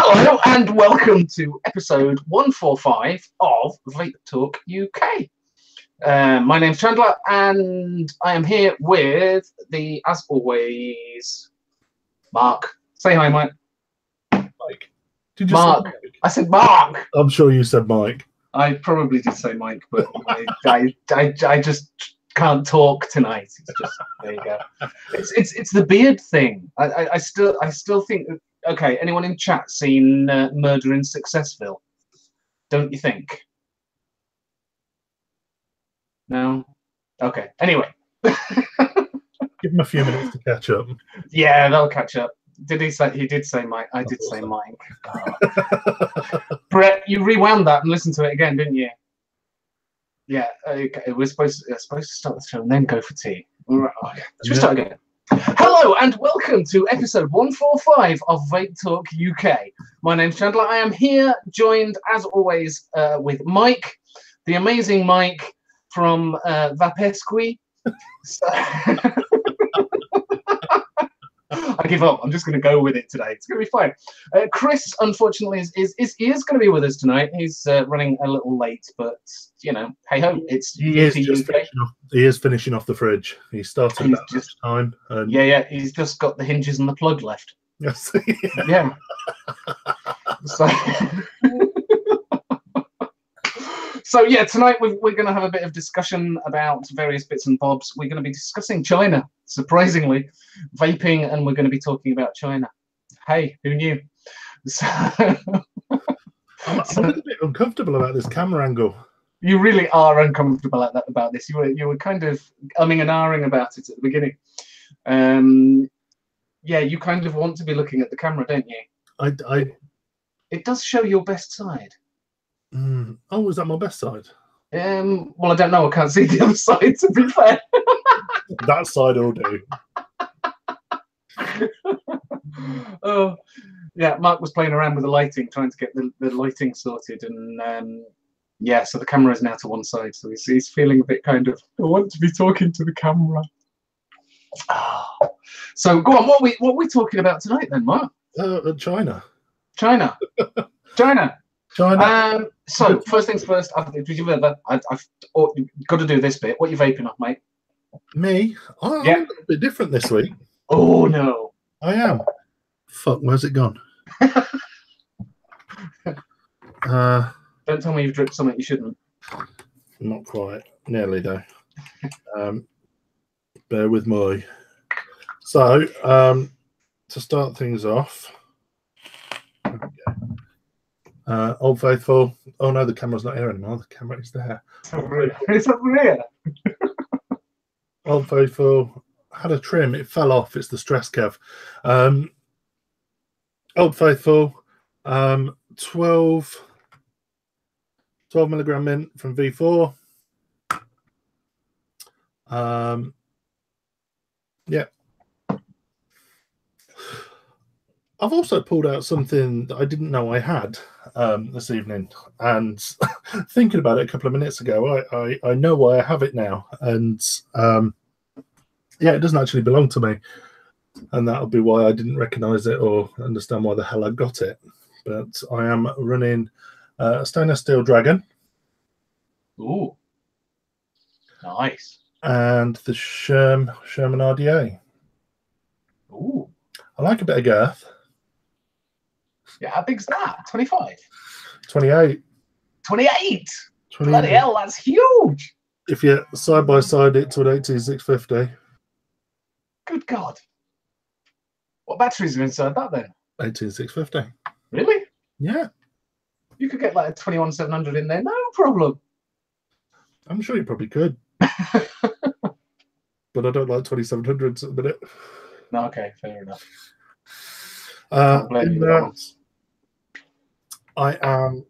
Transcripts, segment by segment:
Hello and welcome to episode 145 of Vape Talk UK. My name's Chandler and I am here with as always, Mark. Say hi, Mike. Mike. Did you Mark. say Mike? I said Mark. I'm sure you said Mike. I probably did say Mike, but I just can't talk tonight. It's just, there you go. It's the beard thing. I still think. Okay, anyone in chat seen Murder in Successville? Don't you think? No? Okay, anyway. Give him a few minutes to catch up. Yeah, they'll catch up. Did he say? He did say Mike. I did say so. Mike. Oh. Brett, you rewound that and listened to it again, didn't you? Yeah, okay. We're supposed to start the show and then go for tea. Okay. Should we start again? Hello and welcome to episode 145 of Vape Talk UK. My name's Chandler. I am here, joined as always with Mike, the amazing Mike from Vape. I give up. I'm just going to go with it today. It's going to be fine. Chris, unfortunately, is going to be with us tonight. He's running a little late, but you know, hey ho, he is finishing off the fridge. He started about this time. And... Yeah. He's just got the hinges and the plug left. Yes. Yeah. So. So yeah, tonight we're going to have a bit of discussion about various bits and bobs. We're going to be discussing China, surprisingly, vaping, and we're going to be talking about China. Hey, who knew? So, I'm a bit uncomfortable about this camera angle. You really are uncomfortable about this. You were kind of umming and ahhing about it at the beginning. Yeah, you kind of want to be looking at the camera, don't you? It does show your best side. Oh, is that my best side? Well, I don't know. I can't see the other side, to be fair. That side will do. Oh, yeah. Mark was playing around with the lighting, trying to get the lighting sorted, and yeah. So the camera is now to one side, so he's feeling a bit kind of. I want to be talking to the camera. Oh. So go on. What are we talking about tonight, then, Mark? China. China. China. So first things first. I've got to do this bit. What are you vaping off, mate? Me? I'm a little bit different this week. Oh no! I am. Fuck, where's it gone? Don't tell me you've dripped something you shouldn't. Not quite. Nearly though. Bear with me. So, to start things off. Old Faithful. Oh no, the camera's not here anymore. The camera is there. It's over here. Old Faithful had a trim. It fell off. It's the stress Kev. Old Faithful. 12 milligram mint from V4. Yeah. I've also pulled out something that I didn't know I had this evening, and thinking about it a couple of minutes ago, I know why I have it now, and yeah, it doesn't actually belong to me, and that'll be why I didn't recognise it or understand why the hell I got it. But I am running a stainless steel Dragon. Ooh, nice. And the Sherman RDA. Ooh, I like a bit of girth. Yeah, how big's that? 25? 28. 28? Bloody hell, that's huge. If you side by side it to an 18650. Good God. What batteries are inside that then? 18650. Really? Yeah. You could get like a 21700 in there, no problem. I'm sure you probably could. But I don't like 2700s at the minute. No, okay, fair enough. I am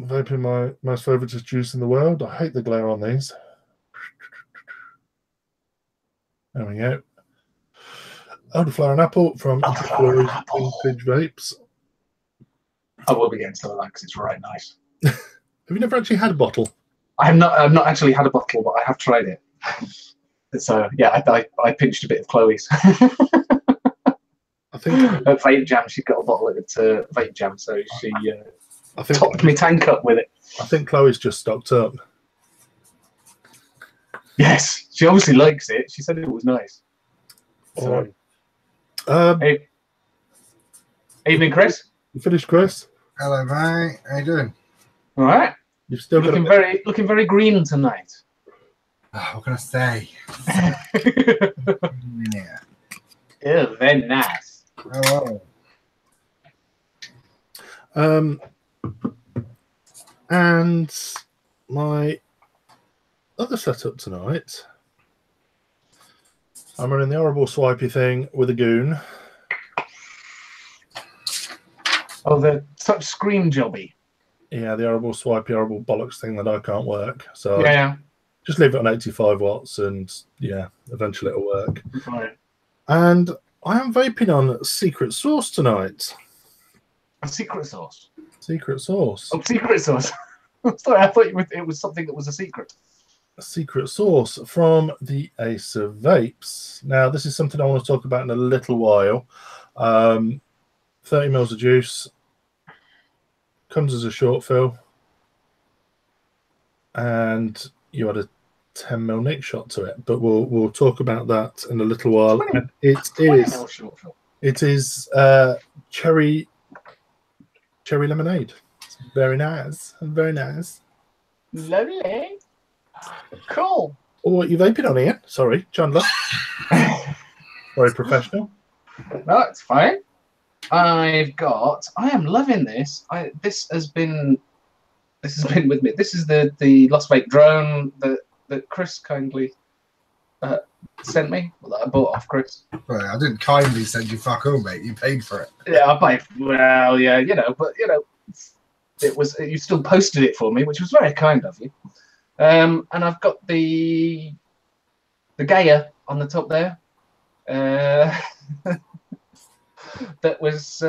vaping my most favourite juice in the world. I hate the glare on these. There we go. Elderflower and Apple from Vintage Vapes. I will be getting some of that because it's right nice. Have you never actually had a bottle? I've not actually had a bottle, but I have tried it. So yeah, I pinched a bit of Chloe's. I I think at Vape Jam, she got a bottle at Vape Jam, so she I think topped me tank up with it. I think Chloe's just stocked up. Yes, she obviously likes it. She said it was nice. So, hey, evening, Chris. You finished, Chris? Hello, mate. How you doing? All right. You've still looking very green tonight. Oh, what can I say? Yeah. Yeah, very nice. Hello. And my other setup tonight, I'm running the horrible swipey thing with a goon. Oh, the touch screen jobby. Yeah, the horrible swipey, horrible bollocks thing that I can't work. So yeah, just leave it on 85 watts and yeah, eventually it'll work. Right. And I am vaping on Secret Sauce tonight. A secret sauce. Secret Sauce. Oh, secret sauce. Sorry, I thought it was something that was a secret. A secret sauce from the IECIE Vapes. Now, this is something I want to talk about in a little while. 30 mils of juice. Comes as a short fill. And you add a 10 mil nick shot to it. But we'll talk about that in a little while. 20, and it is cherry lemonade. It's very nice. Very nice. Lovely. Cool. Oh, what are you vaping on here? Sorry, Chandler. Very professional. No, it's fine. I am loving this. This has been with me. This is the Lost Vape drone that Chris kindly sent me. Well, that I bought off Chris. Well, I didn't kindly send you fuck all, mate. You paid for it. Yeah, I paid. Well, yeah, but it was, you still posted it for me, which was very kind of you. And I've got the Gaia on the top there. That was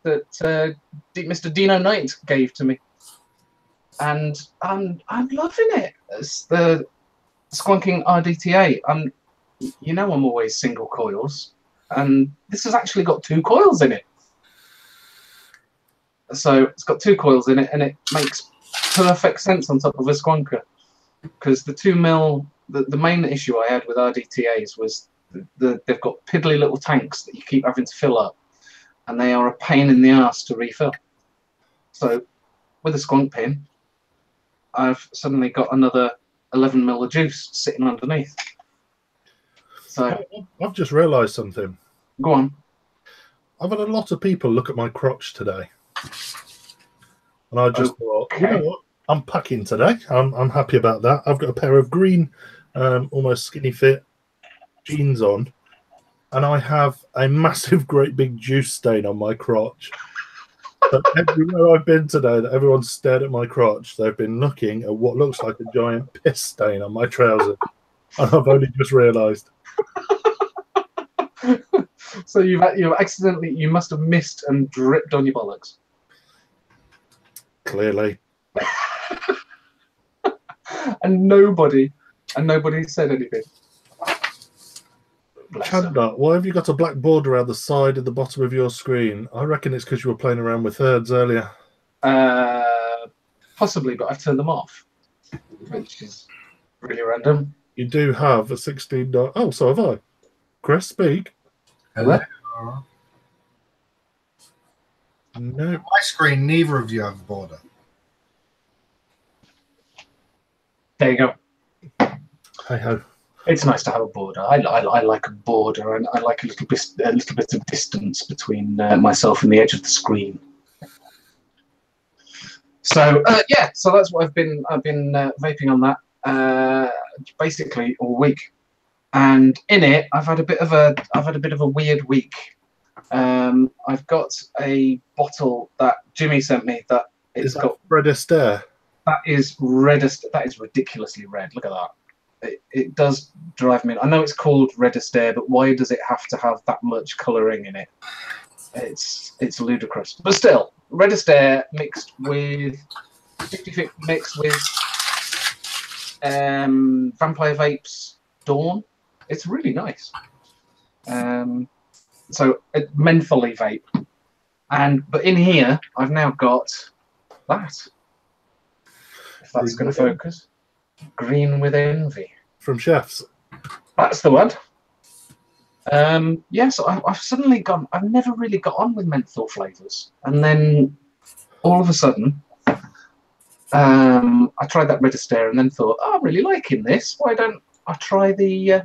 Mr. Dino Knight gave to me, and I'm loving it. It's the squonking RDTA. I'm always single coils, and this has actually got 2 coils in it. So it's got 2 coils in it, and it makes perfect sense on top of a squonker, because the 2 mil. The main issue I had with RDTAs was they've got piddly little tanks that you keep having to fill up, and they are a pain in the ass to refill. So with a squonk pin, I've suddenly got another 11 mil of juice sitting underneath. So I've just realised something. Go on. I've had a lot of people look at my crotch today, and I just thought, you know what? I'm packing today. I'm happy about that. I've got a pair of green, almost skinny fit jeans on, and I have a massive, great big juice stain on my crotch. But everywhere I've been today, that everyone's stared at my crotch, they've been looking at what looks like a giant piss stain on my trousers, and I've only just realised. So you must have missed and dripped on your bollocks. Clearly. and nobody said anything. Chandler, why have you got a black border around the side and the bottom of your screen? I reckon it's because you were playing around with thirds earlier. Possibly, but I've turned them off, which is really random. You do have a 16. Oh, so have I. Chris, speak. Hello. No. My screen, neither of you have a border. There you go. Hey ho. It's nice to have a border. I like a border, and I like a little bit of distance between myself and the edge of the screen. So yeah, so that's what I've been vaping on that basically all week, and in it I've had a bit of a weird week. I've got a bottle that Jimmy sent me that it's got Red Astaire. That is reddest. That is ridiculously red. Look at that. It does drive me. I know it's called Red Astaire, but why does it have to have that much colouring in it? It's ludicrous. But still, Red Astaire mixed with 50-50 mixed with Vampire Vape's Dawn. It's really nice. So a mentholy vape, but in here I've now got that. If that's going to focus, green with envy from Chefs. That's the one. Yes, I've suddenly gone. I've never really got on with menthol flavors, and then all of a sudden, I tried that Register and then thought, oh, I'm really liking this. Why don't I try the?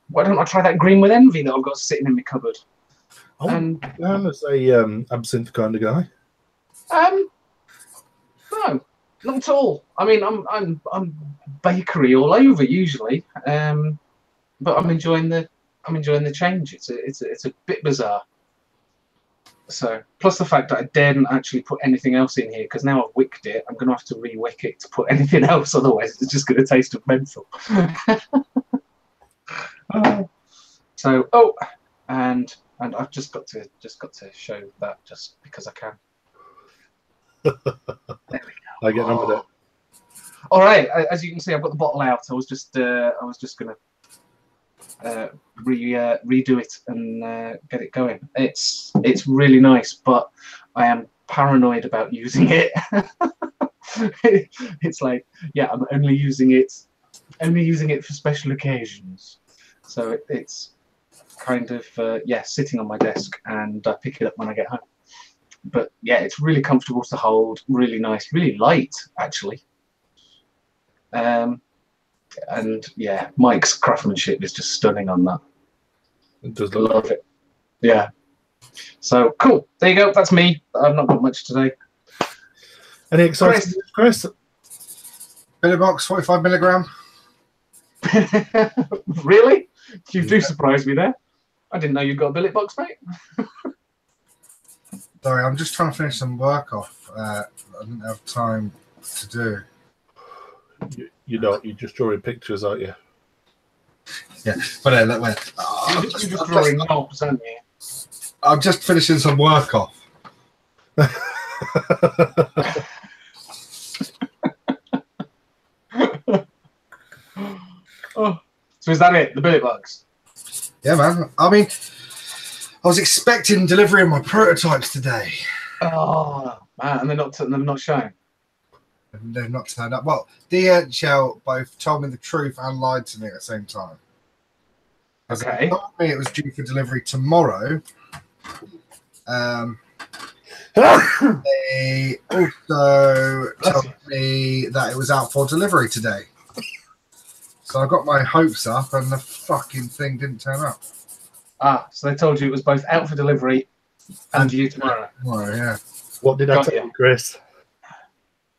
Why don't I try that green with envy that I've got sitting in my cupboard? I'm as a absinthe kind of guy. No, not at all. I mean, I'm bakery all over usually, but I'm enjoying the change. It's a bit bizarre. So, plus the fact that I daren't actually put anything else in here because now I've wicked it, I'm going to have to re-wick it to put anything else. Otherwise, it's just going to taste of menthol. So, and I've just got to show that just because I can. There we go. I get on with it. All right, as you can see, I've got the bottle out. I was just going to redo it and get it going. It's really nice, but I am paranoid about using it. It's like, yeah, I'm only using it for special occasions. So it's kind of sitting on my desk, and I pick it up when I get home. But yeah, it's really comfortable to hold, really nice, really light actually. And yeah, Mike's craftsmanship is just stunning on that. It does love it. Yeah. So cool. There you go. That's me. I've not got much today. Any exciting, Chris? Billy Box, 45 milligram. Really? You do surprise me there. I didn't know you got a billet box, mate. Sorry, I'm just trying to finish some work off. I didn't have time to do. You're not. You're just drawing pictures, aren't you? Yeah, but you're just drawing knobs, aren't you? I'm just finishing some work off. Oh, so is that it? The billet box? Yeah, man. I mean, I was expecting delivery of my prototypes today. Oh man, and they're not showing. They've not turned up. Well, DHL both told me the truth and lied to me at the same time. Okay. They told me it was due for delivery tomorrow. They also told me that it was out for delivery today. So I got my hopes up, and the fucking thing didn't turn up. Ah, so they told you it was both out for delivery and due tomorrow. Tomorrow, yeah. What did I tell you, Chris?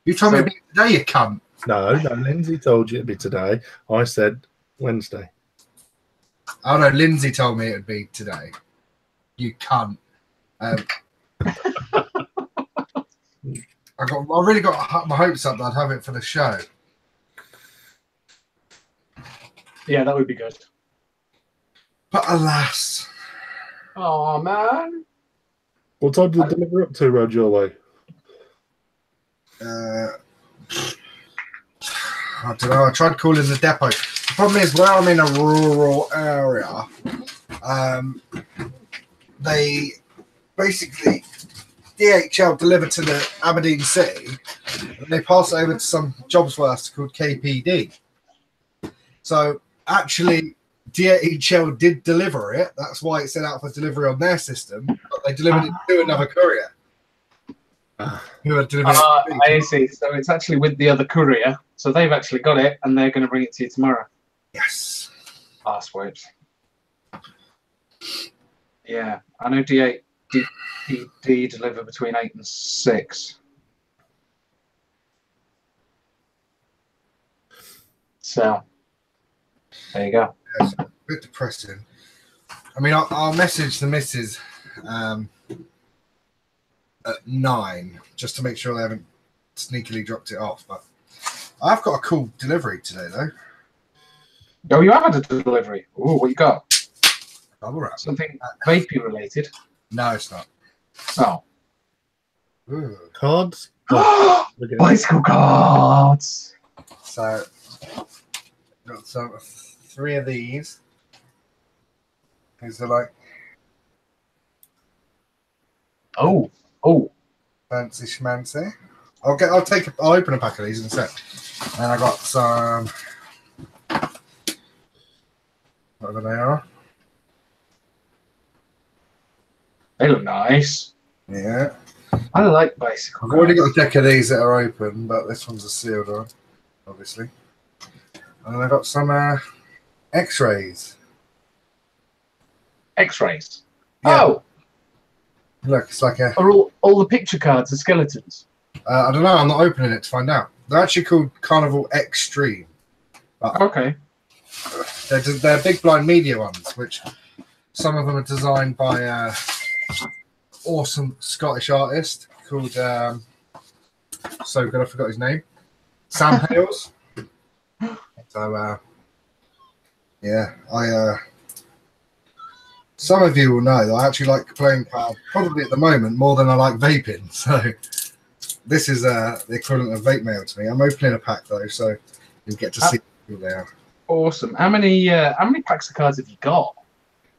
You told me it'd be today, you cunt. No, Lindsay told you it'd be today. I said Wednesday. Oh no, Lindsay told me it'd be today. You cunt. I really got my hopes up that I'd have it for the show. Yeah, that would be good. But alas. Oh man. What time did it deliver up to round your way? I don't know. I tried calling the depot. The problem is, where I'm in a rural area, they basically DHL deliver to the Aberdeen city, and they pass it over to some jobs worth called KPD. So actually, DHL did deliver it. That's why it set out for delivery on their system, but they delivered it to another courier. Who had delivered it. I see. So it's actually with the other courier. So they've actually got it, and they're going to bring it to you tomorrow. Yes. Arsewords. Yeah, I know DPD deliver between 8 and 6. So there you go. Yeah, it's a bit depressing. I mean, I'll message the missus at 9 just to make sure they haven't sneakily dropped it off. But I've got a cool delivery today, though. Oh, you have had a delivery. Oh, what you got? Bubble wrap. Something vapey related? No, it's not. Oh. Ooh. Cards? Bicycle cards. So, got 3 of these. These are like Oh, oh. Fancy schmancy. I'll open a pack of these in a sec. And I got some, whatever they are. They look nice. Yeah. I like bicycle I've already got cards. a deck of these that are open, but this one's a sealed one, obviously. And I got some X-rays. X-rays. Yeah. Oh, Look, it's like a. are all the picture cards are skeletons? I don't know. I'm not opening it to find out. They're actually called Carnival Extreme. But Okay. they're big blind media ones, which some of them are designed by an awesome Scottish artist called so good I forgot his name, Sam Hales. So yeah, some of you will know that I actually like playing cards probably at the moment more than I like vaping. So this is the equivalent of vape mail to me. I'm opening a pack though, so you get to see who they are. Awesome. How many packs of cards have you got?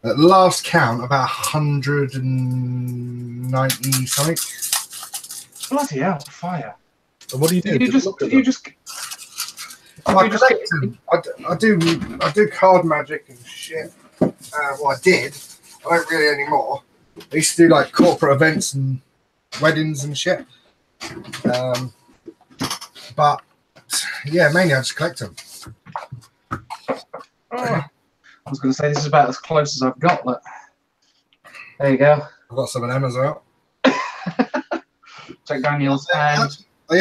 At last count, about 190 something. Bloody hell, fire! And what do you do? Did you just? I collect them. I do card magic and shit. Well, I did. I don't really anymore. I used to do like corporate events and weddings and shit. But yeah, mainly I just collect them. Oh, I was going to say this is about as close as I've got. Look. There you go. I've got some of them as well. Jack Daniels and. I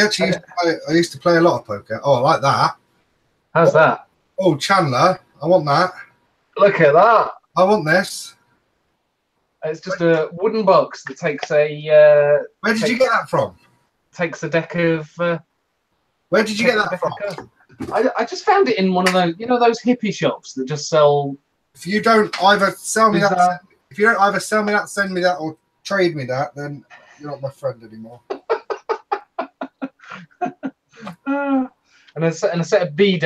used to play a lot of poker. Oh, I like that. How's that? Oh, Chandler, I want that. Look at that. I want this. It's just a wooden box that takes a. Where did you get that from? Takes a deck of. Where did you get that from? I just found it in one of those, you know, those hippie shops that just sell. If you don't either sell me that, send me that, or trade me that, then you're not my friend anymore. And a set of B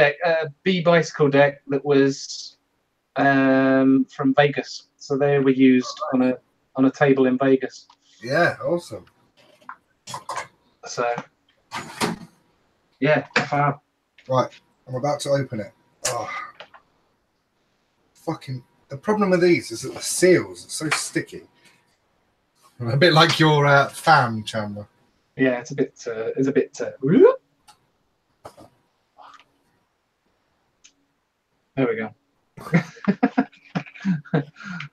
bicycle deck that was from Vegas, so they were used on a table in Vegas. Yeah, awesome. So yeah, fab. Right, I'm about to open it. Oh, fucking! The problem with these is that the seals are so sticky. A bit like your fan, Chandler. Yeah, it's a bit. There we go. I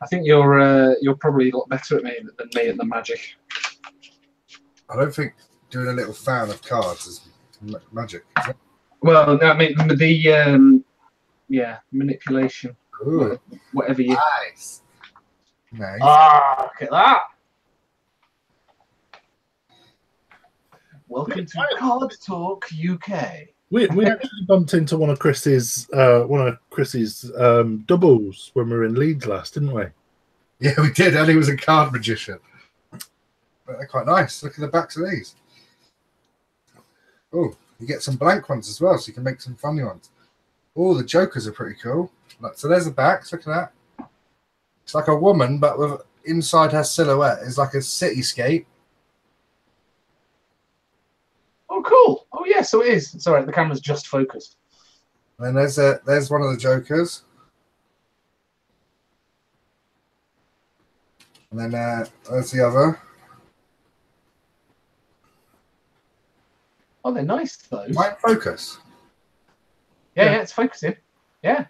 think you're probably a lot better at me than me at the magic. I don't think doing a little fan of cards is magic. Is it? Well, no, I mean the manipulation. Ooh, Whatever you. nice. Nice. Ah, look at that. Welcome to Card Talk UK. We actually bumped into one of Chris's doubles when we were in Leeds last, didn't we? Yeah, we did, and he was a card magician. But they're quite nice. Look at the backs of these. Oh, you get some blank ones as well, so you can make some funny ones. Oh, the jokers are pretty cool. So there's the backs. Look at that. It's like a woman, but with inside her silhouette is like a cityscape. Oh, cool. Oh, yeah, so it is. It's all right. The camera's just focused. And then there's one of the jokers. And then there's the other. Oh, they're nice, those. Might focus. Yeah, it's focusing. Yeah.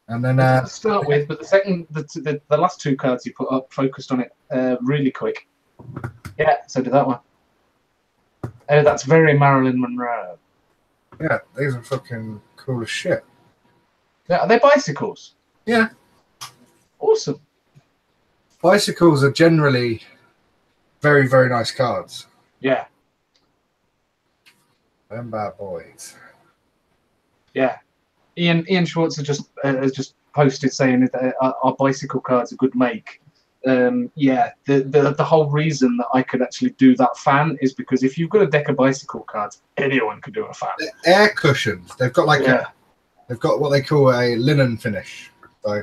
And then to start with, but the last two cards you put up focused on it really quick. Yeah, so did that one. Oh, that's very Marilyn Monroe. yeah, these are fucking cool as shit. Are they bicycles? Yeah. Awesome. Bicycles are generally very, very nice cards. Yeah. Them bad boys. Yeah. Ian Schwartz has just posted saying that our bicycle cards a good make. Yeah, the whole reason that I could actually do that fan is because if you've got a deck of bicycle cards, anyone can do a fan. They're air cushions. They've got like they've got what they call a linen finish. So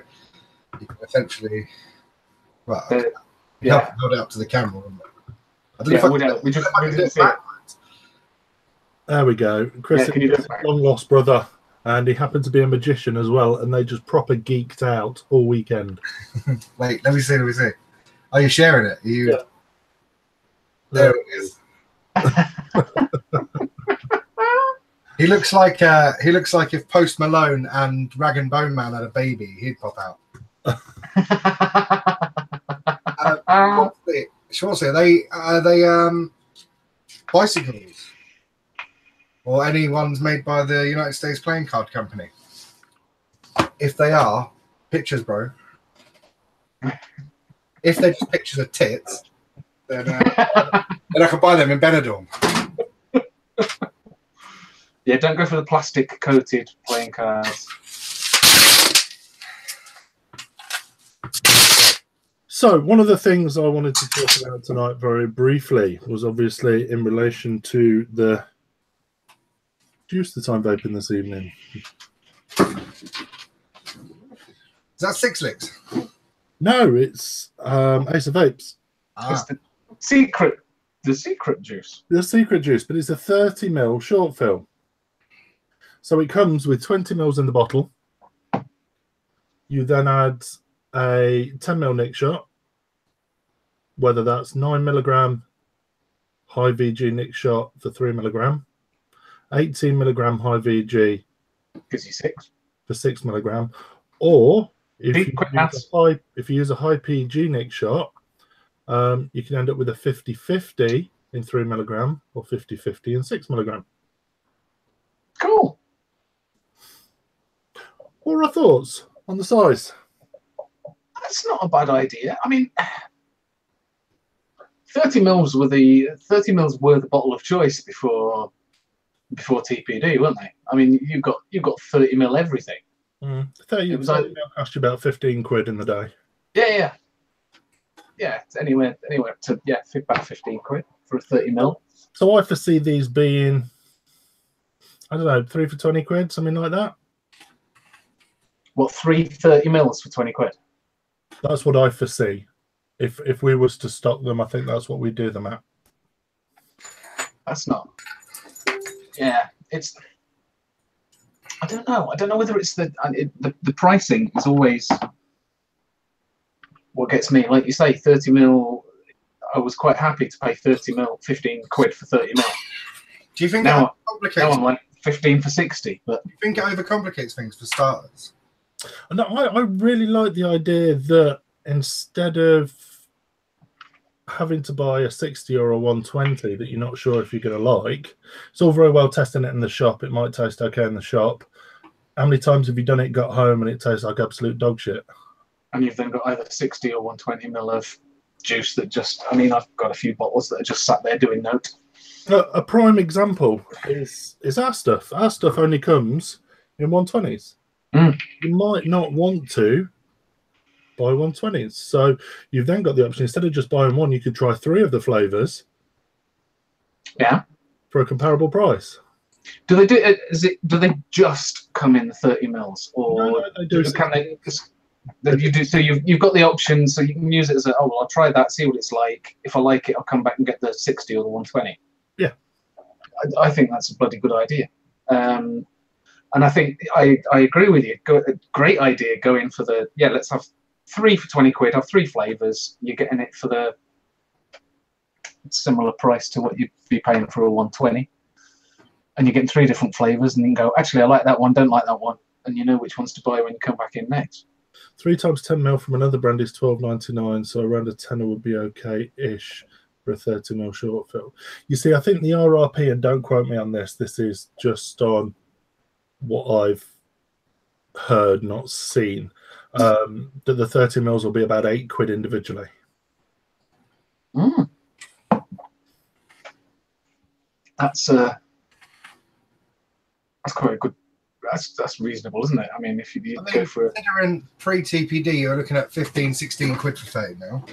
you can essentially, well, hold it up to the camera. I don't know if I we can do didn't it see it. backwards. There we go. Chris Can you do is it back? a long lost brother, and he happened to be a magician as well, and they just proper geeked out all weekend. Wait, let me see. Are you sharing it? Are you? Yeah. There it is. He looks like if Post Malone and Rag and Bone Man had a baby, he'd pop out. Schwartzy, are they bicycles or any ones made by the United States Playing Card Company? If they are, pictures, bro. If they're just pictures of tits, then I can buy them in Benidorm. Yeah, don't go for the plastic coated playing cards. So one of the things I wanted to talk about tonight very briefly was obviously in relation to the juice that I'm vaping this evening. Is that Six Licks? No, it's Ace of Vapes. It's the secret juice. The secret juice, but it's a 30ml short fill. So it comes with 20ml in the bottle. You then add a 10ml nick shot, whether that's 9mg high VG nick shot for 3mg, 18mg high VG Gives you 6 for 6mg, or if you use a high PG nick shot, you can end up with a 50-50 in 3mg or 50-50 in 6mg. Cool. What are our thoughts on the size? That's not a bad idea. I mean, 30ml were the bottle of choice before TPD, weren't they? I mean, you've got 30ml everything. 30ml cost you about 15 quid in the day. Yeah. It's anywhere to about 15 quid for a 30ml. So I foresee these being, I don't know, 3 for 20 quid, something like that. What, 3 30mls for 20 quid? That's what I foresee. If we was to stock them, I think that's what we'd do them at. That's not. Yeah, it's. I don't know. I don't know whether it's the pricing is always what gets me. Like you say, 30ml. I was quite happy to pay 30ml, 15 quid for 30ml. Do you think now I'm like 15 for 60? But do you think it overcomplicates things for starters? No, I really like the idea that instead of having to buy a 60 or a 120 that you're not sure if you're going to like, it's all very well testing it in the shop. It might taste okay in the shop. How many times have you done it, got home, and it tastes like absolute dog shit? And you've then got either 60 or 120ml of juice that just, I mean, I've got a few bottles that are just sat there doing note. A prime example is our stuff. Our stuff only comes in 120s. You might not want to buy 120s. So you've then got the option, instead of just buying one, you could try 3 of the flavors. Yeah. For a comparable price. Do they do it? Do they just come in the 30mls, or no, they do? Can they? You do. So you've got the option, so you can use it as I'll try that, see what it's like. If I like it, I'll come back and get the 60 or the 120. Yeah. I think that's a bloody good idea. And I think I agree with you. Great idea. Go in for the let's have 3 for 20 quid. Have 3 flavors. You're getting it for the similar price to what you'd be paying for a 120. And you're getting 3 different flavors, and you can go, actually, I like that one, don't like that one, and you know which ones to buy when you come back in next. 3 times 10ml from another brand is $12.99, so around a tenner would be okay-ish for a 30ml short fill. You see, I think the RRP, and don't quote me on this, this is just on what I've heard, not seen, that the 30mls will be about 8 quid individually. That's quite a good. That's reasonable, isn't it? I mean, if you go for considering pre-TPD, you're looking at 15, 16 quid for 30 now.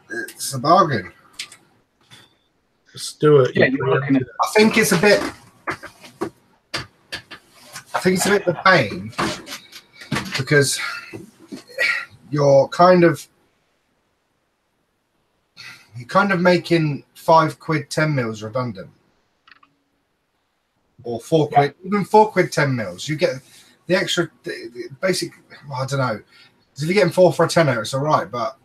It's a bargain. Stuart, yeah, you're looking at. I think it's a bit the pain because you're kind of you're kind of making £5 10 mils redundant, or £4, even £4 10 mils. You get the extra basic. Well, I don't know. If you're getting 4 for a tenner, it's all right. But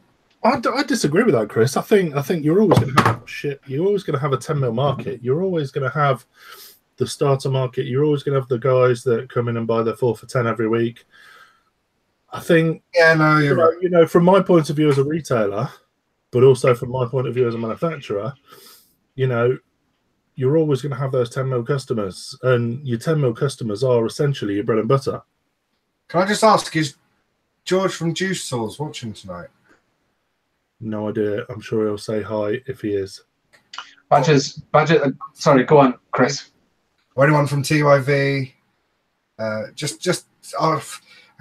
I disagree with that, Chris. I think you're always going to have shit. You're always going to have a 10 mil market. You're always going to have the starter market. You're always going to have the guys that come in and buy their 4 for 10 every week. I think. Yeah, no, you're right. You know, from my point of view as a retailer, but also from my point of view as a manufacturer, you know, you're always going to have those 10 mil customers, and your 10 mil customers are essentially your bread and butter. Can I just ask, is George from Juice Saws watching tonight? No idea. I'm sure he'll say hi if he is. Badger. Sorry, go on, Chris. Or anyone from TYV? I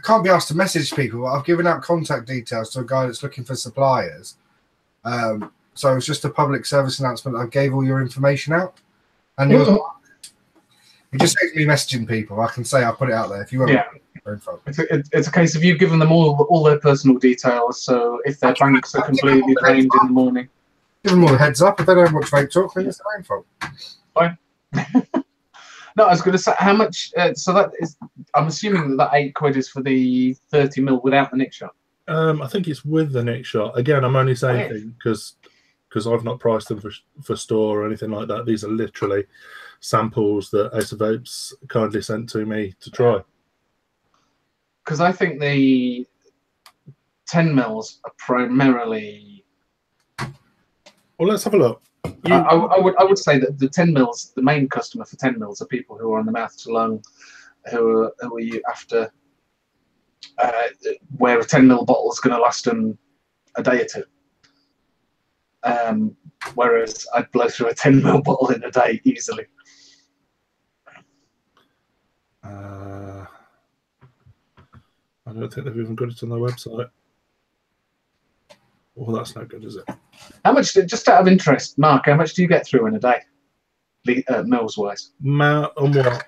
can't be asked to message people, but I've given out contact details to a guy that's looking for suppliers. So it's just a public service announcement. I gave all your information out, and it just saves me messaging people. I can say I put it out there if you want. Yeah. Info. It's a case of you giving them all their personal details. So if their banks are completely drained in the morning, give them all a heads up. If they don't watch Vape Talk, then it's their own fault. Fine. No, I was going to say how much. So that is. I'm assuming that £8 is for the 30 mil without the nick shot. I think it's with the nick shot. Again, I'm only saying because I've not priced them for store or anything like that. These are literally samples that Ace of Vapes kindly sent to me to try. Because I think the 10 mils are primarily. Well, let's have a look. I would say that the 10 mils, the main customer for 10 mils are people who are on the mouth to lung, who are after where a 10 mil bottle is going to last them a day or two. Whereas I'd blow through a 10 mil bottle in a day easily. I don't think they've even got it on their website. Well, that's no good, is it? How much, just out of interest, Mark, how much do you get through in a day, mils wise? On what?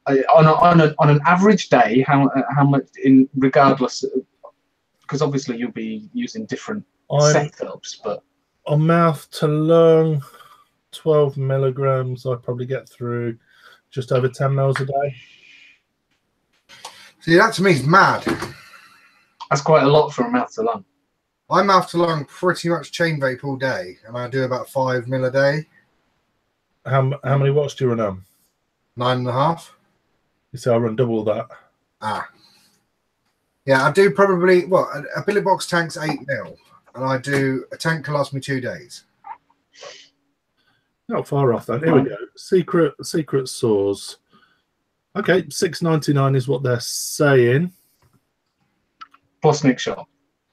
On an average day, how much, in regardless, because obviously you'll be using different setups, but on mouth to lung, 12 milligrams, I probably get through just over 10 mils a day. See, that to me is mad. That's quite a lot for a mouth to lung. I mouth to lung pretty much chain vape all day, and I do about 5 mil a day. How many watts do you run on? 9.5. You see, I run double that. Yeah, I do probably, a billet box tank's 8 mil, and I do a tank can last me 2 days. Not far off then. Here we go. Secret Saws. Okay, $6.99 is what they're saying. Plus nick shot,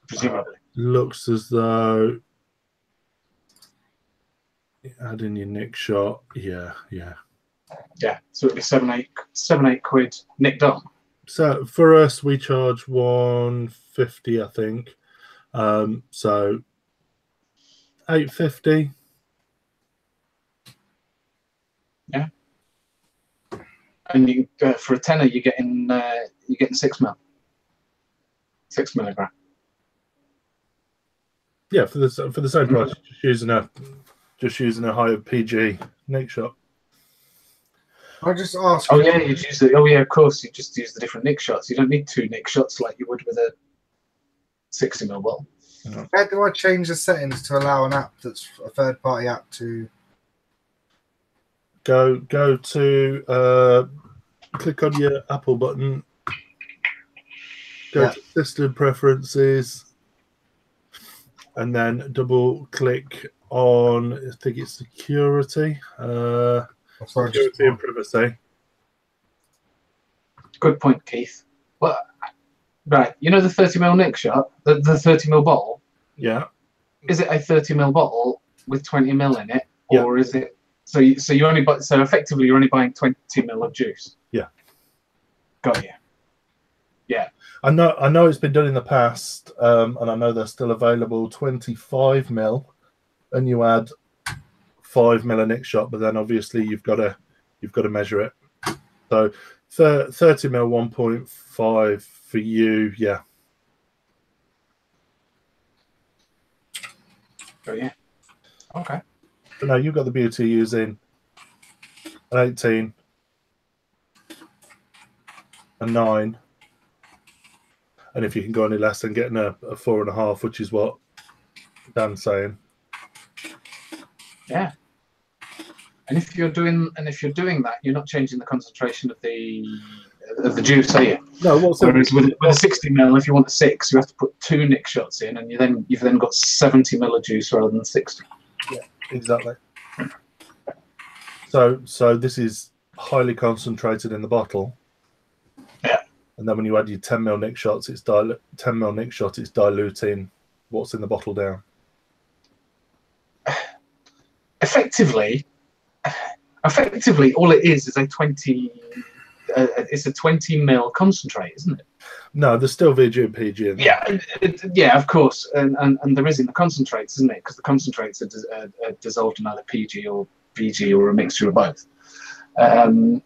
presumably. Looks as though add in your nick shot. Yeah. So it'd be seven, eight quid nicked up. So for us, we charge $150, I think. So $8.50. Yeah. And you for a tenner, you're getting 6 mil. 6 milligram. Yeah, for the same price, just using a higher PG nick shot. I just ask. Oh yeah, you'd use it. Oh yeah, of course. You just use the different nick shots. You don't need 2 nick shots like you would with a 60 mil bottle. How do I change the settings to allow an app that's a third-party app to go to click on your Apple button, go to System Preferences, and then double click on, I think it's Security. Security and Privacy. Good point, Keith. Well, right, you know the 30 mil nick shot, the 30 mil bottle. Yeah. Is it a 30 mil bottle with 20 mil in it, or is it? So you only buy, so effectively you're only buying 20 mil of juice. Yeah. Got you. Yeah. I know it's been done in the past, and I know they're still available. 25 mil, and you add 5 mil a nick shot, but then obviously you've got to measure it. So 30 mil 1.5 for you, yeah. Oh yeah. Okay. But no, you've got the beauty of using an 18, a 9, and if you can go any less, then getting a 4.5, which is what Dan's saying. Yeah. And if you're doing that, you're not changing the concentration of the juice, are you? No, what's Whereas with a 60 ml, if you want a 6, you have to put 2 nick shots in, and you've then got 70 ml of juice rather than 60. Yeah, exactly. So this is highly concentrated in the bottle. Yeah. And then when you add your 10 ml nick shots, it's 10 ml nick shot. It's diluting what's in the bottle down. Effectively, all it is a 20. It's a 20 ml concentrate, isn't it? No, there's still VG and PG in there. Yeah, of course, and there is in the concentrates, isn't it? Because the concentrates are dissolved in either PG or VG or a mixture of both. But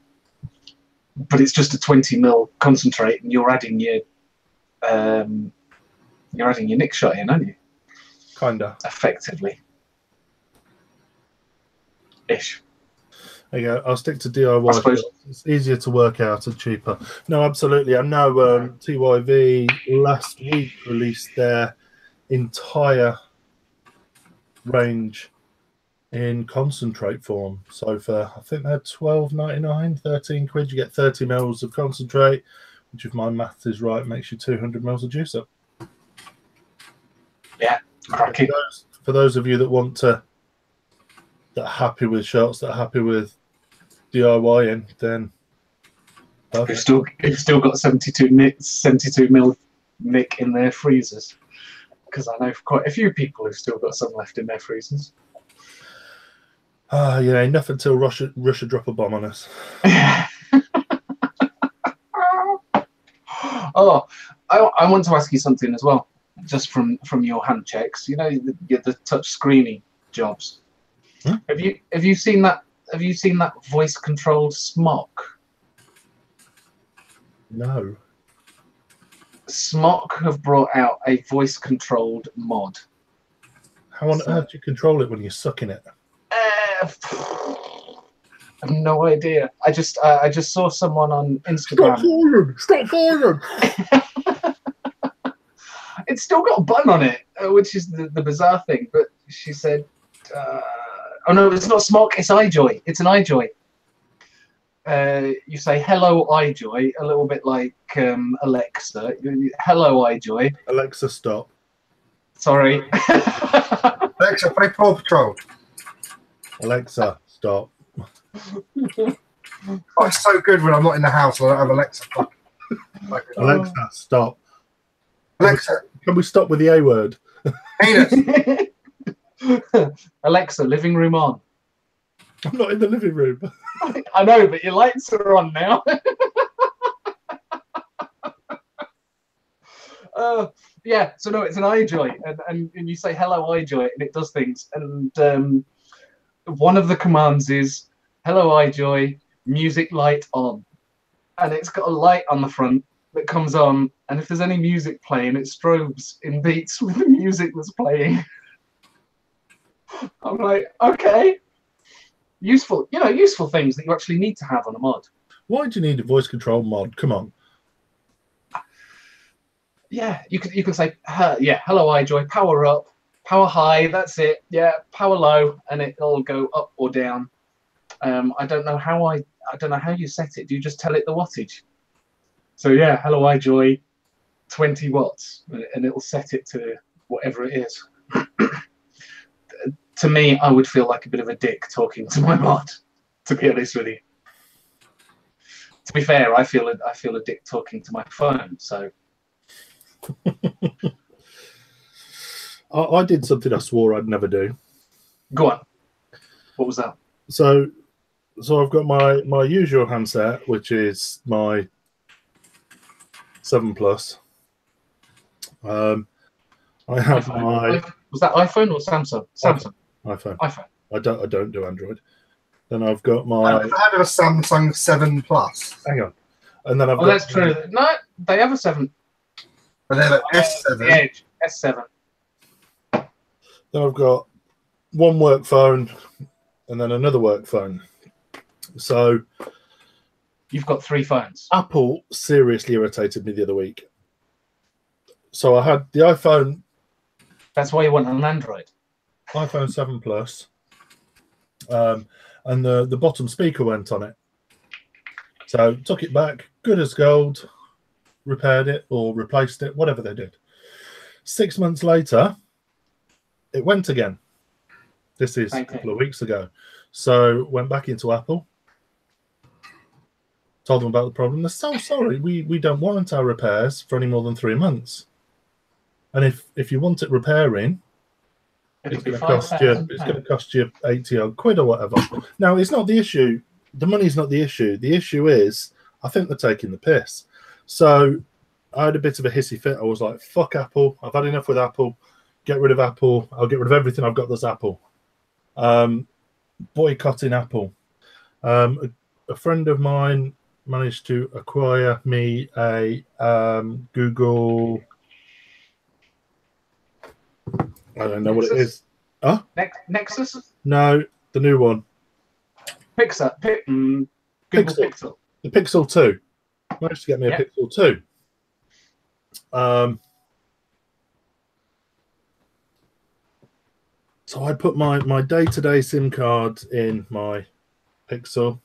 it's just a 20 ml concentrate, and you're adding your nick shot in, aren't you? Kinda. Effectively. Ish. There you go. I'll stick to DIY. suppose. It's easier to work out and cheaper. No, absolutely. I know TYV last week released their entire range in concentrate form. So for, I think they're £12.99, 13 quid, you get 30 mils of concentrate, which if my math is right, makes you 200 mils of juice up. Yeah, cracking. For those of you that want to, that are happy with shots, that are happy with DIYing, then You've still got 72 mil nick in their freezers, because I know quite a few people who've still got some left in their freezers. Yeah, enough until Russia drop a bomb on us. Oh, I want to ask you something as well, just from your hand checks. You know, the touch screening jobs. Hmm? Have you seen that? Have you seen that voice controlled smock? No. Smock have brought out a voice controlled mod. How on earth do you control it when you're sucking it? I have no idea. I just saw someone on Instagram. Stop falling! It's still got a button on it, which is the bizarre thing. But she said, "Oh no, it's not Smock. It's iJoy. It's an iJoy." You say "Hello, iJoy," a little bit like Alexa. "Hello, iJoy." Alexa, stop. Sorry. Alexa, play Paw Patrol. Alexa, stop. Oh, it's so good when I'm not in the house and I don't have Alexa. Alexa, stop. Alexa, can we stop with the A word? penis. Alexa, living room on. I'm not in the living room. I know, but your lights are on now. Yeah, so no, it's an iJoy, and you say "Hello, iJoy," and it does things. And one of the commands is "Hello, iJoy, music light on," and it's got a light on the front that comes on, and if there's any music playing, it strobes in beats with the music that's playing. I'm like, okay, useful things that you actually need to have on a mod. Why do you need a voice control mod? Come on. Yeah, you can say, yeah, "Hello, iJoy, power up, power high," that's it. Yeah, power low, and it'll go up or down. I don't know how you set it. Do you just tell it the wattage? So yeah, "Hello, iJoy, 20 watts," and it'll set it to whatever it is. To me, I would feel like a bit of a dick talking to my mod, to be honest with you. To be fair, I feel a dick talking to my phone, so. I did something I swore I'd never do. Go on. What was that? So I've got my usual handset, which is my 7 Plus. I have iPhone. Was that iPhone or Samsung? Samsung. iPhone. iPhone. I don't do Android. Then I've got my. I've had a Samsung 7 Plus. Hang on. And then I've got. That's true. No, they have a 7. But they have an S7. The Edge S7. Then I've got one work phone and then another work phone. So You've got 3 phones. Apple seriously irritated me the other week. So I had the iPhone. That's why you want an Android. iPhone 7 Plus, and the bottom speaker went on it. So took it back, good as gold, repaired it or replaced it, whatever they did. 6 months later, it went again. This is a couple of weeks ago. So went back into Apple, told them about the problem. They're so sorry, we don't warrant our repairs for any more than 3 months. And if you want it repairing, it's going to cost you 80 odd quid or whatever. Now, it's not the issue. The money's not the issue. The issue is, I think they're taking the piss. So I had a bit of a hissy fit. I was like, fuck Apple. I've had enough with Apple. Get rid of Apple. I'll get rid of everything I've got that's Apple. Boycotting Apple. A friend of mine managed to acquire me a Google... I don't know what it is. Huh? Nexus? No, the new one. Pixel. Pixel. The Pixel 2. Managed to get me a Pixel 2. So I put my day-to-day SIM card in my Pixel.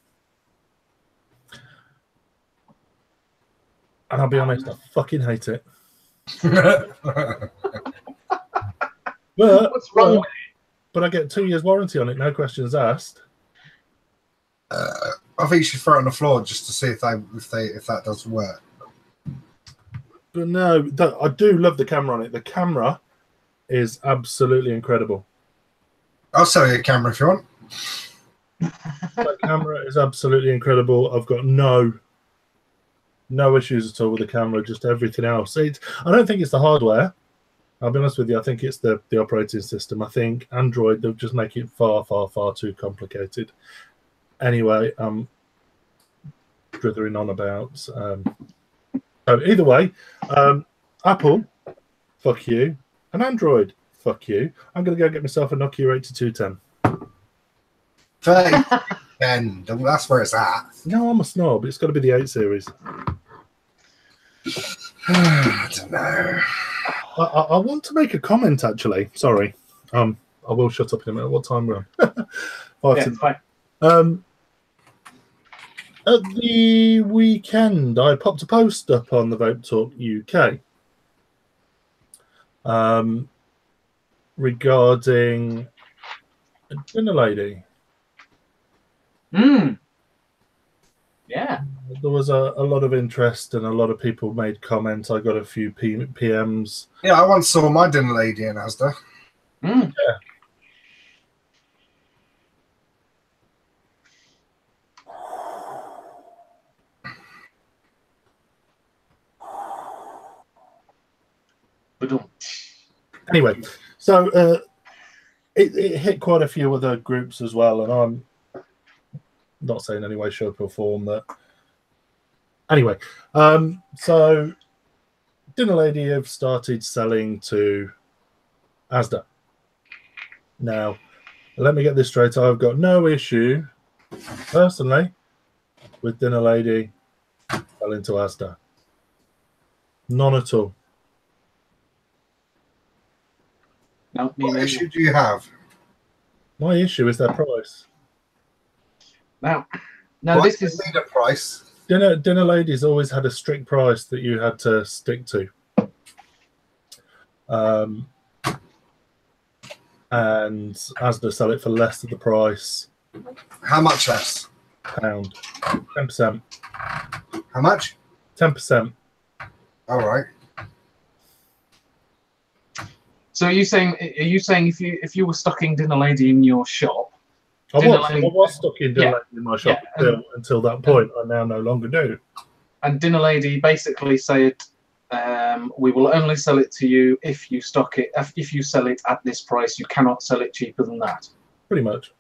And I'll be honest, I fucking hate it. What's wrong with it? But I get 2 years warranty on it, no questions asked. I think you should throw it on the floor just to see if that does work. But no, I do love the camera on it. The camera is absolutely incredible. I'll sell you a camera if you want. The camera is absolutely incredible. I've got no issues at all with the camera, just everything else. I don't think it's the hardware. I'll be honest with you, I think it's the operating system. I think Android, they'll just make it far, far, far too complicated. Anyway, I'm drithering on about. So either way, Apple, fuck you. And Android, fuck you. I'm going to go get myself a Nokia 8210. 3010, that's where it's at. No, I'm a snob. It's got to be the 8 series. I don't know. I want to make a comment, actually. Sorry. I will shut up in a minute. What time we're on? Fine. At the weekend, I popped a post up on the Vape Talk UK regarding a dinner lady. Yeah. There was a lot of interest and a lot of people made comments. I got a few PMs. Yeah, I once saw my dinner lady in Asda. Yeah. Anyway, so it hit quite a few other groups as well, and I'm not saying any way, shape, or form that. Anyway, so Dinner Lady have started selling to Asda. Now, let me get this straight. I've got no issue, personally, with Dinner Lady selling to Asda. None at all. No, what issue do you have? My issue is their price. Now this is a price. Dinner Lady's always had a strict price that you had to stick to. And Asda sell it for less of the price. How much less? £1. 10%. How much? 10%. All right. So are you saying if you were stocking Dinner Lady in your shop? I was stocking Dinner Lady in my shop until that point. I now no longer do. And Dinner Lady basically said, we will only sell it to you if you stock it. If you sell it at this price, you cannot sell it cheaper than that. Pretty much.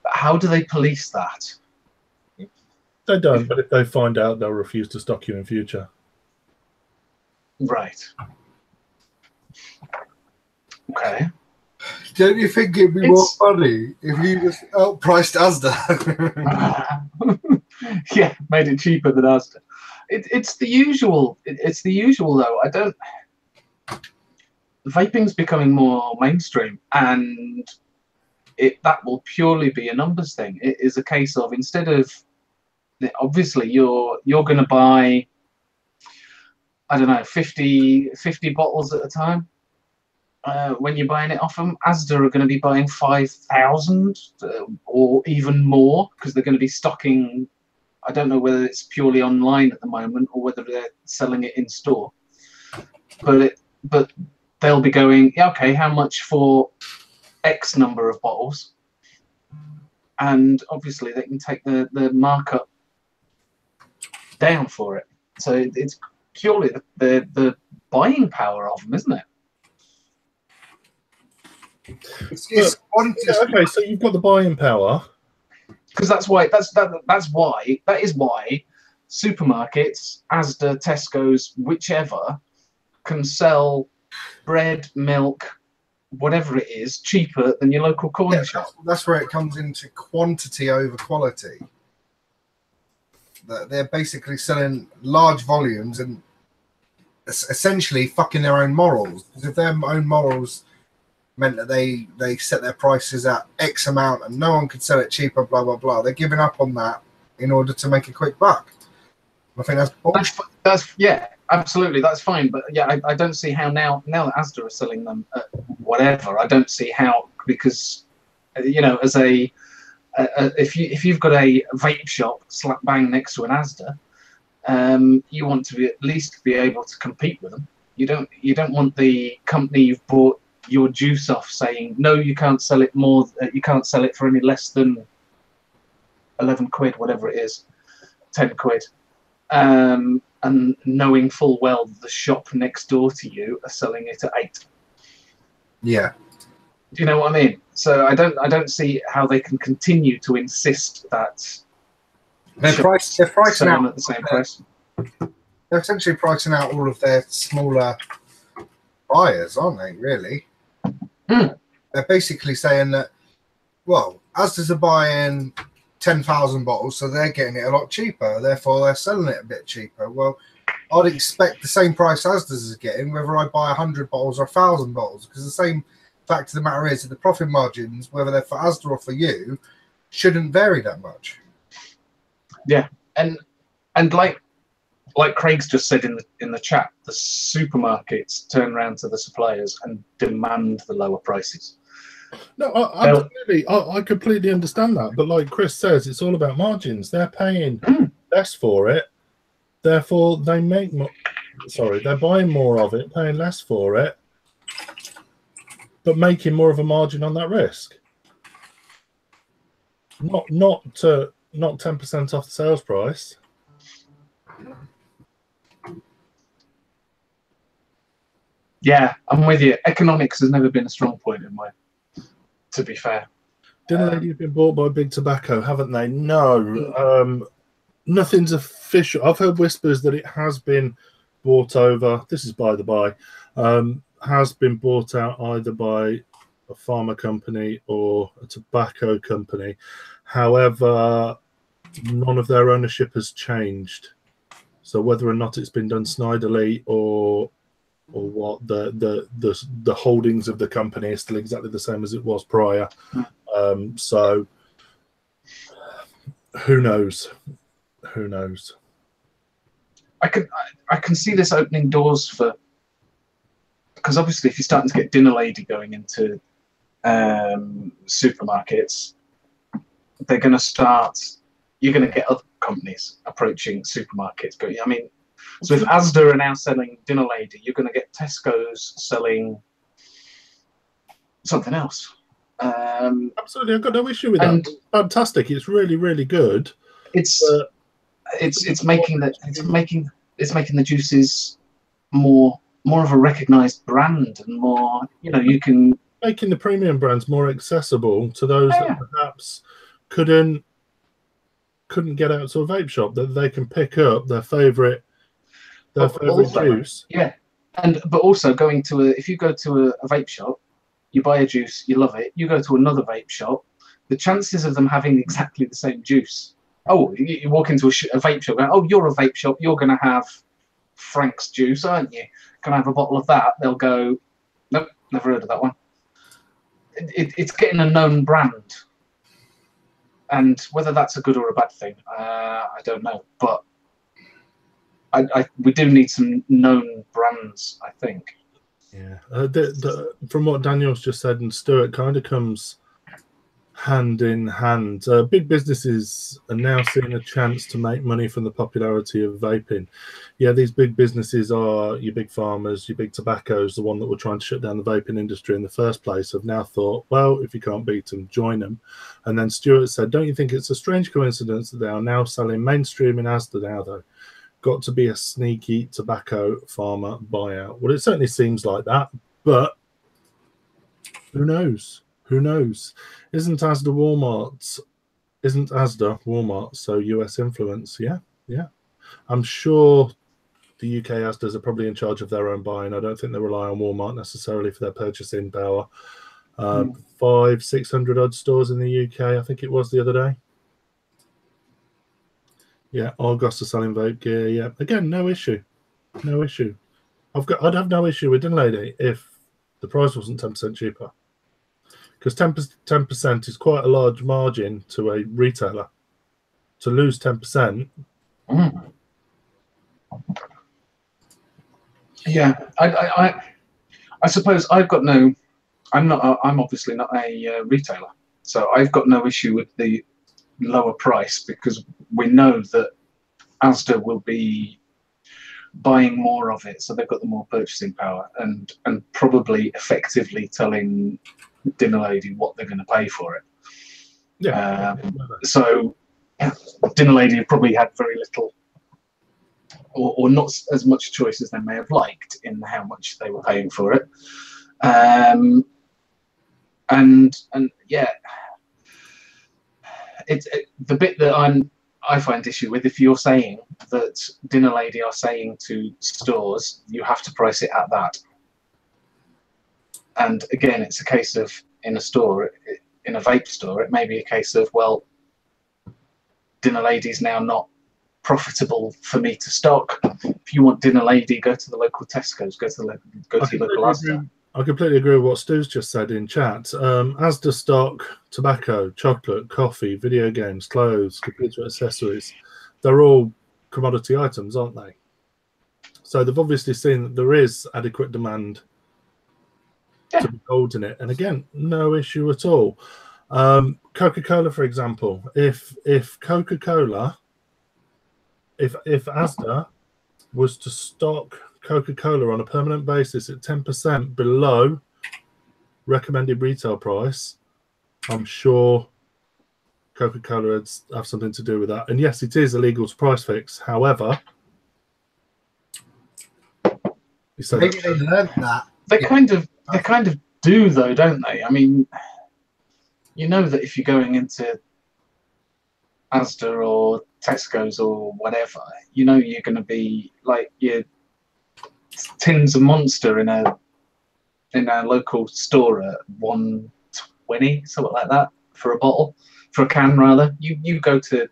How do they police that? They don't, but if they find out, they'll refuse to stock you in future. Right. Okay. Don't you think it'd be more funny if you just outpriced Asda? Yeah, made it cheaper than Asda. It's the usual. It's the usual though. Vaping's becoming more mainstream, and that will purely be a numbers thing. It is a case of, instead of, obviously you're going to buy, I don't know, 50 bottles at a time. When you're buying it off them, Asda are going to be buying 5,000 or even more, because they're going to be stocking. I don't know whether it's purely online at the moment or whether they're selling it in store. But they'll be going, yeah, okay, how much for X number of bottles? And obviously they can take the markup down for it. So it's purely the buying power of them, isn't it? Okay, so you've got the buying power. Because that is why supermarkets, Asda, Tesco's, whichever, can sell bread, milk, whatever it is, cheaper than your local corner shop. That's where it comes into quantity over quality. They're basically selling large volumes and essentially fucking their own morals. Because if their own morals meant that they set their prices at X amount and no one could sell it cheaper, blah blah blah, they're giving up on that in order to make a quick buck. I think that's yeah, absolutely, that's fine. But yeah, I don't see how now that Asda are selling them at whatever, I don't see how, because as if you've got a vape shop slap bang next to an Asda, you want to at least be able to compete with them. You don't want the company you've bought your juice off saying, no, you can't sell it more. You can't sell it for any less than 11 quid, whatever it is, 10 quid. And knowing full well the shop next door to you are selling it at 8. Yeah. Do you know what I mean? So I don't see how they can continue to insist that they're pricing out at the same price. They're essentially pricing out all of their smaller buyers, aren't they? Really? They're basically saying that, well, Asda's are buying 10,000 bottles, so they're getting it a lot cheaper. Therefore, they're selling it a bit cheaper. Well, I'd expect the same price Asda's is getting, whether I buy 100 bottles or 1,000 bottles, because the same fact of the matter is that the profit margins, whether they're for Asda or for you, shouldn't vary that much. Yeah, and like Craig's just said in the chat, the supermarkets turn around to the suppliers and demand the lower prices. No, I completely understand that. But like Chris says, it's all about margins. They're paying less for it, therefore they make more. Sorry, they're buying more of it, paying less for it, but making more of a margin on that risk. Not 10% off the sales price. Yeah, I'm with you. Economics has never been a strong point in mine, to be fair. Dinner Lady have been bought by Big Tobacco, haven't they? No. Nothing's official. I've heard whispers that it has been bought over. This is by the by. Has been bought out either by a pharma company or a tobacco company. However, none of their ownership has changed. So whether or not it's been done snidely or what, the holdings of the company is still exactly the same as it was prior. So who knows? Who knows? I can see this opening doors for, because obviously if you're starting to get Dinner Lady going into supermarkets, they're going to start. You're going to get other companies approaching supermarkets. But I mean, so if Asda are now selling Dinner Lady, you're going to get Tesco's selling something else. Absolutely, I've got no issue with that. Fantastic! It's really, really good. It's making the juices more of a recognised brand, and more, you can making the premium brands more accessible to those that perhaps couldn't get out to a vape shop, that they can pick up their favorite juice. Yeah, but also if you go to a vape shop, you buy a juice, you love it, you go to another vape shop, the chances of them having exactly the same juice. Oh, you walk into a vape shop, going, oh, you're a vape shop, you're going to have Frank's juice, aren't you? Can I have a bottle of that? They'll go, nope, never heard of that one. It's getting a known brand. And whether that's a good or a bad thing, I don't know. But we do need some known brands, I think. Yeah. From what Daniel's just said and Stuart, kind of comes hand in hand. Big businesses are now seeing a chance to make money from the popularity of vaping. Yeah, these big businesses are your big farmers, your big tobaccos, the one that were trying to shut down the vaping industry in the first place, have now thought, well, if you can't beat them, join them. And then Stuart said, don't you think it's a strange coincidence that they are now selling mainstream in Asda now, though? Got to be a sneaky tobacco farmer buyout. Well, it certainly seems like that, but who knows? Who knows? Isn't Asda Walmart, so US influence? Yeah. I'm sure the UK Asdas are probably in charge of their own buying. I don't think they rely on Walmart necessarily for their purchasing power. 500-600 odd stores in the UK, I think it was the other day. Yeah, Argos are selling vape gear. Yeah, again, no issue. I'd have no issue with Dinlady if the price wasn't 10% cheaper. Because 10% is quite a large margin to a retailer. To lose 10%. Yeah, I suppose I've got no. I'm obviously not a retailer, so I've got no issue with the lower price because we know that Asda will be buying more of it, so they've got the more purchasing power and probably effectively telling Dinner Lady what they're going to pay for it. Yeah. So Dinner Lady have probably had very little or not as much choice as they may have liked in how much they were paying for it. And yeah, it's the bit that I find issue with, if you're saying that Dinner Lady are saying to stores, you have to price it at that. And again, it's a case of in a store, in a vape store, it may be a case of, well, Dinner Lady's now not profitable for me to stock. If you want Dinner Lady, go to the local Tesco's, go to your local Asda. I completely agree with what Stu's just said in chat. Asda stock tobacco, chocolate, coffee, video games, clothes, computer accessories. They're all commodity items, aren't they? So they've obviously seen that there is adequate demand to be holding it. And again, no issue at all. Coca-Cola, for example, if Coca-Cola, if Asda was to stock Coca-Cola on a permanent basis at 10% below recommended retail price, I'm sure Coca-Cola would have something to do with that. And yes, it is illegal to price fix. However, you said maybe they learned that. They kind of do though, don't they? I mean, you know that if you're going into Asda or Tesco's or whatever, you know you're going to be like your tins of Monster in a local store at $1.20, something like that, for a can rather. You go to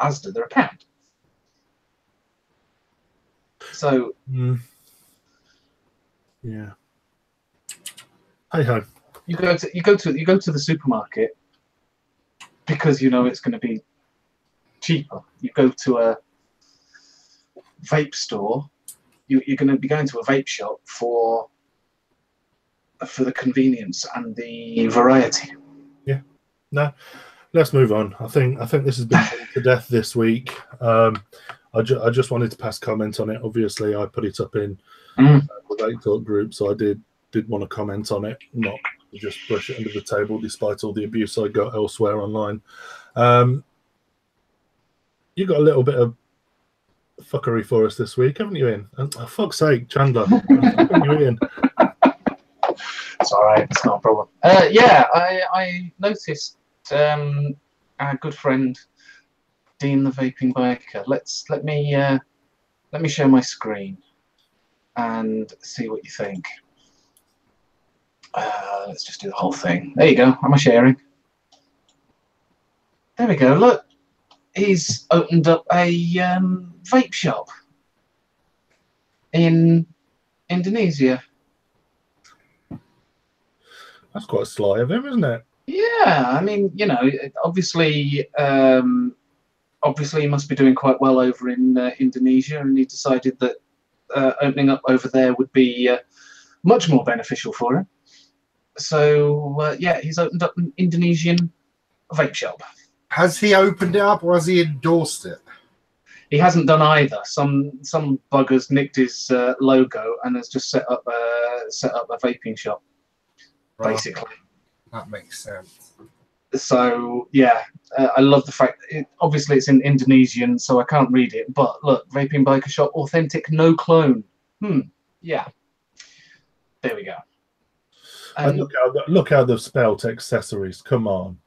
Asda, they're £1. So yeah. Hey ho. You go to the supermarket because you know it's going to be cheaper. You go to a vape store, you're going to be going to a vape shop for the convenience and the variety. Yeah. No, let's move on. I think this has been to death this week. I just wanted to pass comment on it. Obviously, I put it up in the Vape Talk group, so I did want to comment on it, not just brush it under the table, despite all the abuse I got elsewhere online. You got a little bit of fuckery for us this week, haven't you, Ian? And, for fuck's sake, Chandler, haven't you, Ian? It's all right. It's not a problem. Yeah, I noticed our good friend Dean the Vaping Biker. Let me share my screen and see what you think. Let's just do the whole thing. There you go. Am I sharing? There we go. Look, he's opened up a vape shop in Indonesia. That's quite sly of him, isn't it? Yeah, I mean, you know, obviously, obviously he must be doing quite well over in Indonesia, and he decided that opening up over there would be much more beneficial for him. So yeah, he's opened up an Indonesian vape shop. Has he opened it up or has he endorsed it? He hasn't done either. Some buggers nicked his logo and has just set up a vaping shop, basically. That makes sense. So yeah, I love the fact. Obviously, it's in Indonesian, so I can't read it. But look, vaping biker shop, authentic, no clone. Yeah. There we go. And look how they've spelt accessories. Come on.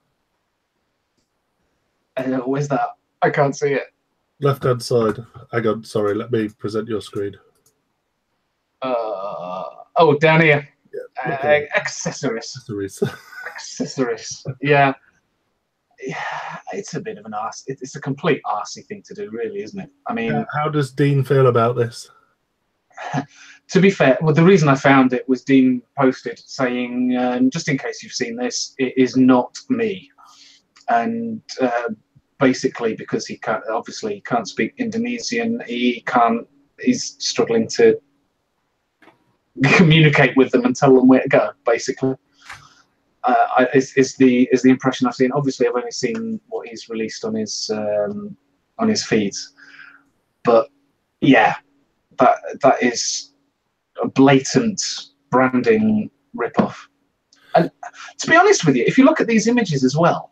Where's that? I can't see it. Left hand side. Hang on, sorry. Let me present your screen. Oh, down here. Yeah, Accessories. Accessories. Yeah. It's a bit of an arse. It's a complete arsey thing to do, really, isn't it? I mean, how does Dean feel about this? To be fair, well, the reason I found it was Dean posted saying, just in case you've seen this, it is not me. And basically, because he can't speak Indonesian, he's struggling to communicate with them and tell them where to go, basically. Is the impression I've seen. Obviously, I've only seen what he's released on his feeds, but yeah, that is a blatant branding ripoff. And to be honest with you, if you look at these images as well,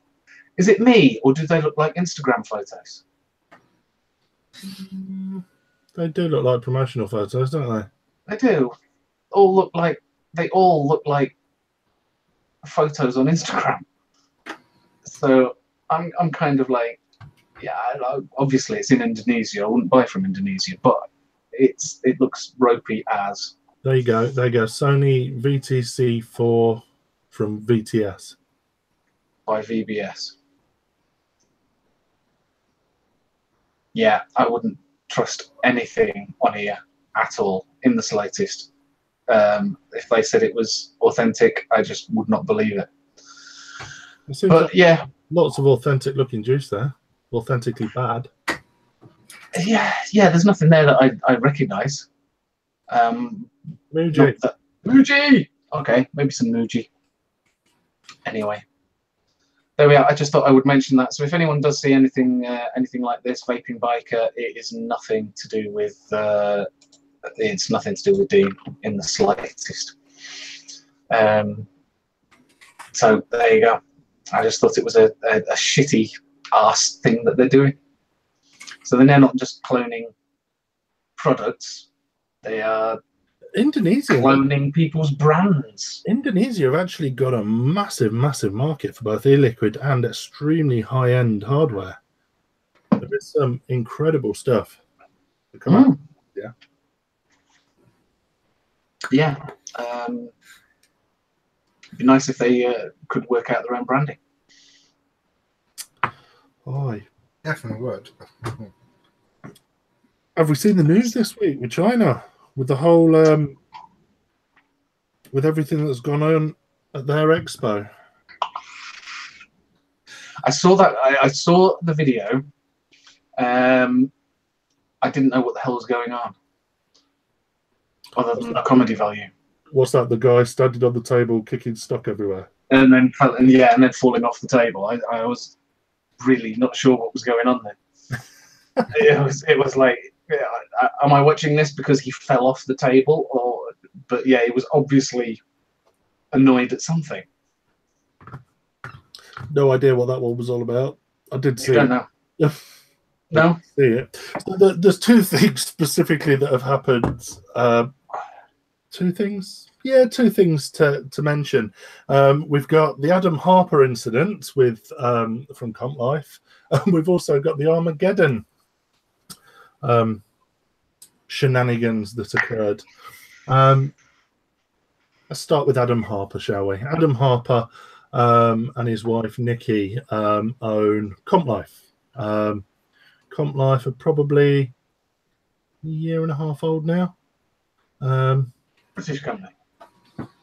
is it me or do they look like Instagram photos? They do look like promotional photos, don't they? They do. They all look like photos on Instagram. So I'm kind of like, yeah, obviously it's in Indonesia. I wouldn't buy from Indonesia, but it looks ropey as. There you go. There you go. Sony VTC4 from VTS by VBS. Yeah, I wouldn't trust anything on here at all in the slightest. If they said it was authentic, I just would not believe it. But like, yeah, lots of authentic looking juice there. Authentically bad. Yeah. There's nothing there that I recognise. Muji. Muji. Okay, maybe some Muji. Anyway, there we are. I just thought I would mention that. So if anyone does see anything like this, vaping biker, it is nothing to do with. It's nothing to do with Dean in the slightest. So there you go. I just thought it was a shitty arse thing that they're doing. So they're now not just cloning products; they are cloning people's brands. Indonesia have actually got a massive market for both e-liquid and extremely high-end hardware. There is some incredible stuff to come out. Yeah. Yeah, it'd be nice if they could work out their own branding. Oh, definitely would. Have we seen the news this week with China, with the whole, with everything that's gone on at their expo? I saw that. I saw the video. I didn't know what the hell was going on. Other than the comedy value. What's that? The guy standing on the table, kicking stock everywhere, and then falling off the table. I was really not sure what was going on there. it was like, am I watching this because he fell off the table, or? But yeah, he was obviously annoyed at something. No idea what that one was all about. I did see. You don't know. No. See it. So there's two things specifically that have happened. Two things to mention. We've got the Adam Harper incident with from Comp Life, and we've also got the Armageddon shenanigans that occurred. Let's start with Adam Harper, shall we? Adam Harper and his wife Nikki own Comp Life. Comp Life are probably a year and a half old now. British company.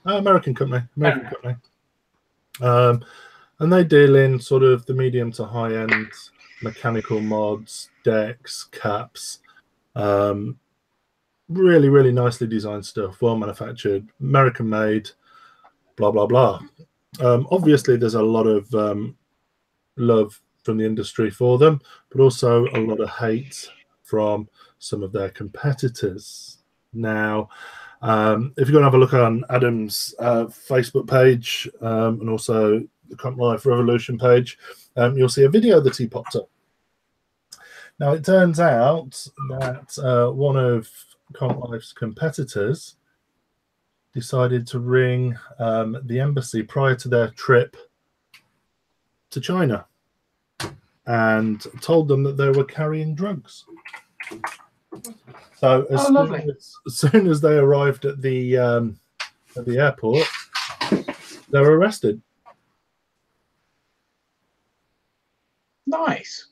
American company. And they deal in sort of the medium to high end mechanical mods, decks, caps. Really, really nicely designed stuff, well manufactured, American made, blah, blah, blah. Obviously, there's a lot of love from the industry for them, but also a lot of hate from some of their competitors. Now, if you're going to have a look on Adam's Facebook page and also the Comp Life Revolution page, you'll see a video that he popped up. Now, it turns out that one of Comp Life's competitors decided to ring the embassy prior to their trip to China and told them that they were carrying drugs. So as soon as they arrived at the airport, they were arrested. Nice.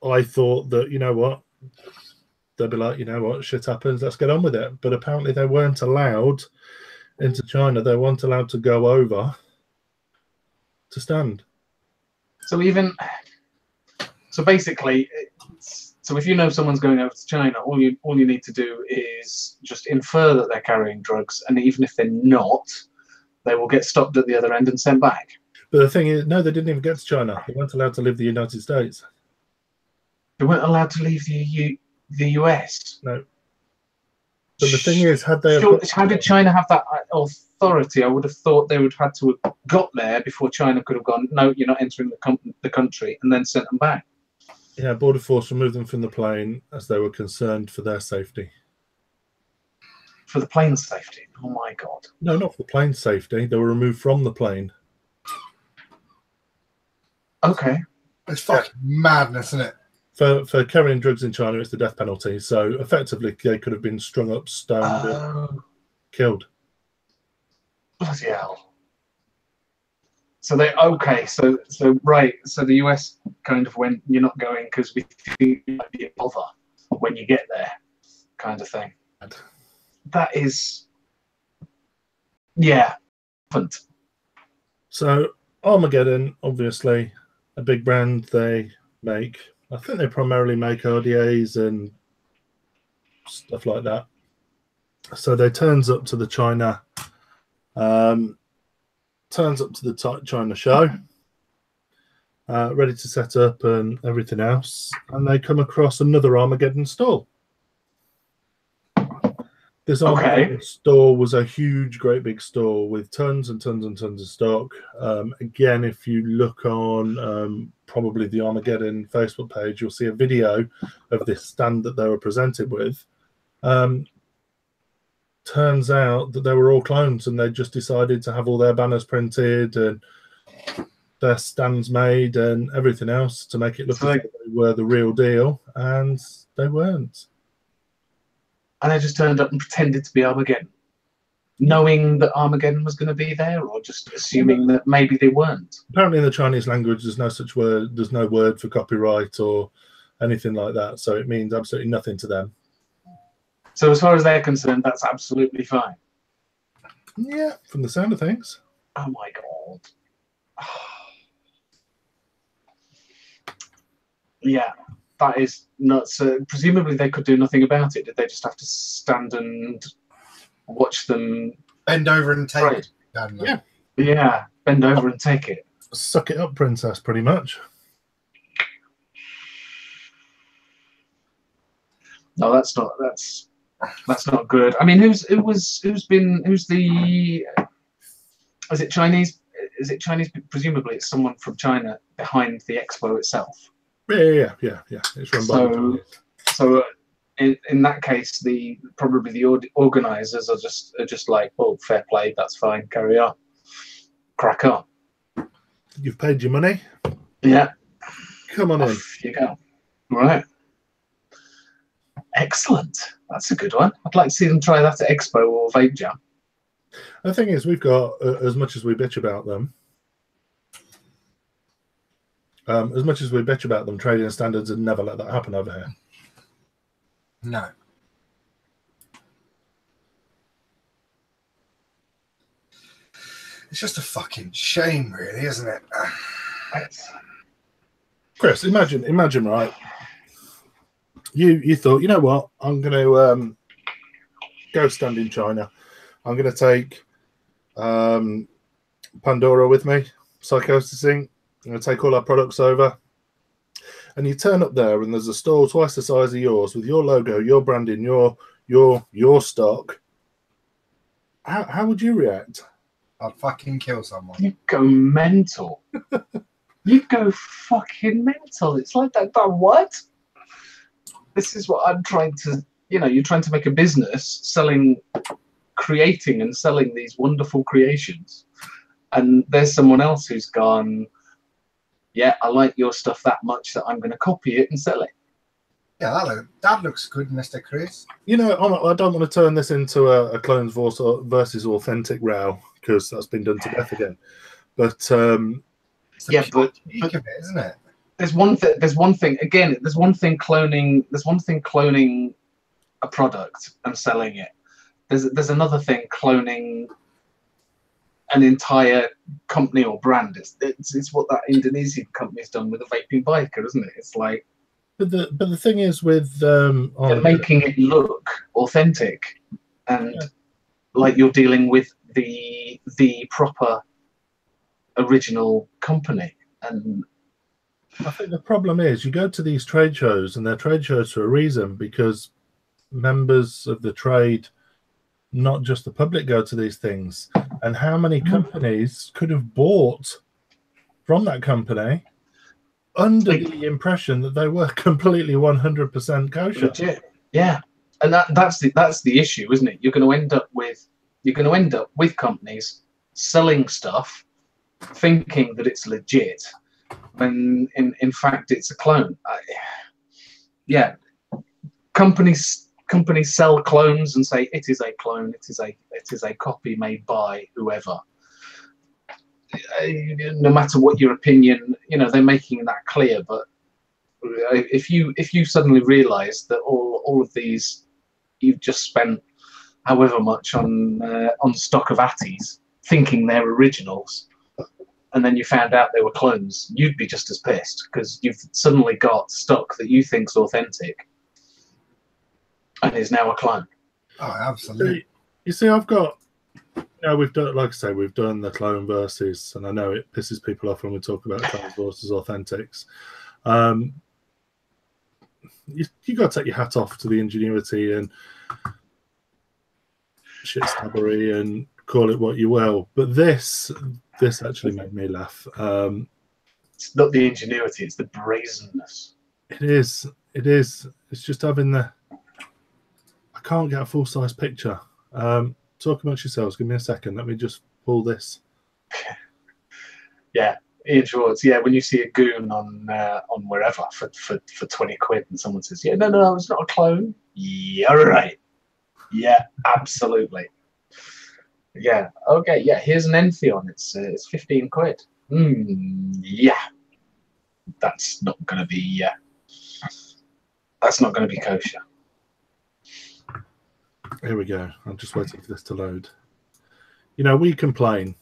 I thought that, you know what, they'd be like, you know what, shit happens, let's get on with it. But apparently they weren't allowed into China. They weren't allowed to go over to stand. So basically, so if you know someone's going over to China, all you need to do is just infer that they're carrying drugs, and even if they're not, they will get stopped at the other end and sent back. But the thing is, no, they didn't even get to China. They weren't allowed to leave the United States. They weren't allowed to leave the US. No. But the thing is, had they... How did China have that authority? I would have thought they would have had to have got there before China could have gone, no, you're not entering the country, and then sent them back. Yeah, Border Force removed them from the plane as they were concerned for their safety. For the plane's safety? Oh, my God. No, not for the plane's safety. They were removed from the plane. Okay. It's fucking madness, isn't it? For carrying drugs in China, it's the death penalty. So effectively, they could have been strung up, stoned, and killed. Bloody hell. So right. So the US kind of went, you're not going because we think it might be a bother when you get there, kind of thing. That is, yeah. So Armageddon, obviously, a big brand. They make, I think they primarily make RDAs and stuff like that. So they turns up to the China show, ready to set up and everything else, and they come across another Armageddon stall. This Armageddon store was a huge, great big store with tons and tons and tons of stock. Again, if you look on probably the Armageddon Facebook page, you'll see a video of this stand that they were presented with. Turns out that they were all clones, and they just decided to have all their banners printed and their stands made and everything else to make it look like they were the real deal, and they weren't. And they just turned up and pretended to be Armageddon, knowing that Armageddon was going to be there, or just assuming that maybe they weren't. Apparently, in the Chinese language, there's no such word. There's no word for copyright or anything like that, so it means absolutely nothing to them. So, as far as they're concerned, that's absolutely fine. Yeah, from the sound of things. Oh my God. Yeah. That is nuts. Presumably they could do nothing about it. Did they just have to stand and watch them bend over and take it? Yeah, bend over and take it. Suck it up, princess, pretty much. No, that's not good. I mean, who's the? Is it Chinese? Is it Chinese? Presumably, it's someone from China behind the expo itself. Yeah. It's run by so in that case, probably the organisers are just like, well, fair play, that's fine, carry on, crack on. You've paid your money. Yeah. Come on in. Off you go. All right. Excellent. That's a good one. I'd like to see them try that at Expo or Vape Jam. The thing is, we've got, as much as we bitch about them, trading standards would never let that happen over here. No. It's just a fucking shame, really, isn't it? Chris, imagine, right? You thought, you know what? I'm going to go stand in China. I'm going to take Pandora with me, Psychosis Inc. I'm going to take all our products over. And you turn up there, and there's a store twice the size of yours with your logo, your branding, your stock. How would you react? I'd fucking kill someone. You go mental. You go fucking mental. It's like that. What? This is what I'm trying to. You're trying to make a business creating and selling these wonderful creations, and there's someone else who's gone, yeah, I like your stuff that much that I'm going to copy it and sell it. Yeah, that looks good, Mr. Chris. I don't want to turn this into a clones versus authentic row, because that's been done to death again. But yeah, but of it, isn't it? There's one thing cloning a product and selling it. There's another thing cloning an entire company or brand. It's what that Indonesian company's done with the vaping biker, isn't it? It's like, but the thing is with they're making it look authentic and like you're dealing with the proper original company. And I think the problem is you go to these trade shows, and they're trade shows for a reason, because members of the trade, not just the public, go to these things. And how many companies could have bought from that company under the impression that they were completely 100% kosher? Legit. Yeah, and that's the issue, isn't it? You're going to end up with companies selling stuff, thinking that it's legit, when in fact it's a clone. Companies sell clones and say it is a clone, it is a copy made by whoever. No matter what your opinion, they're making that clear. But if you suddenly realise that all of these, you've just spent however much on stock of Atties, thinking they're originals, and then you found out they were clones, you'd be just as pissed, because you've suddenly got stock that you think's authentic and is now a clone. Oh, absolutely. You see, I've got, we've done, like I say, we've done the clone versus, and I know it pisses people off when we talk about clones versus authentics. You got to take your hat off to the ingenuity and shit stabbery and call it what you will. But this actually made me laugh. It's not the ingenuity; it's the brazenness. It is. It's just having the. I can't get a full-size picture. Talk amongst yourselves. Give me a second. Let me just pull this. Yeah, Ian Schwartz. Yeah, when you see a goon on wherever for 20 quid, and someone says, "Yeah, no, it's not a clone." Yeah, right. Yeah, absolutely. Yeah. Okay. Yeah. Here's an Entheon. It's 15 quid. Yeah. That's not going to be. That's not going to be kosher. Here we go. I'm just waiting for this to load. We complain,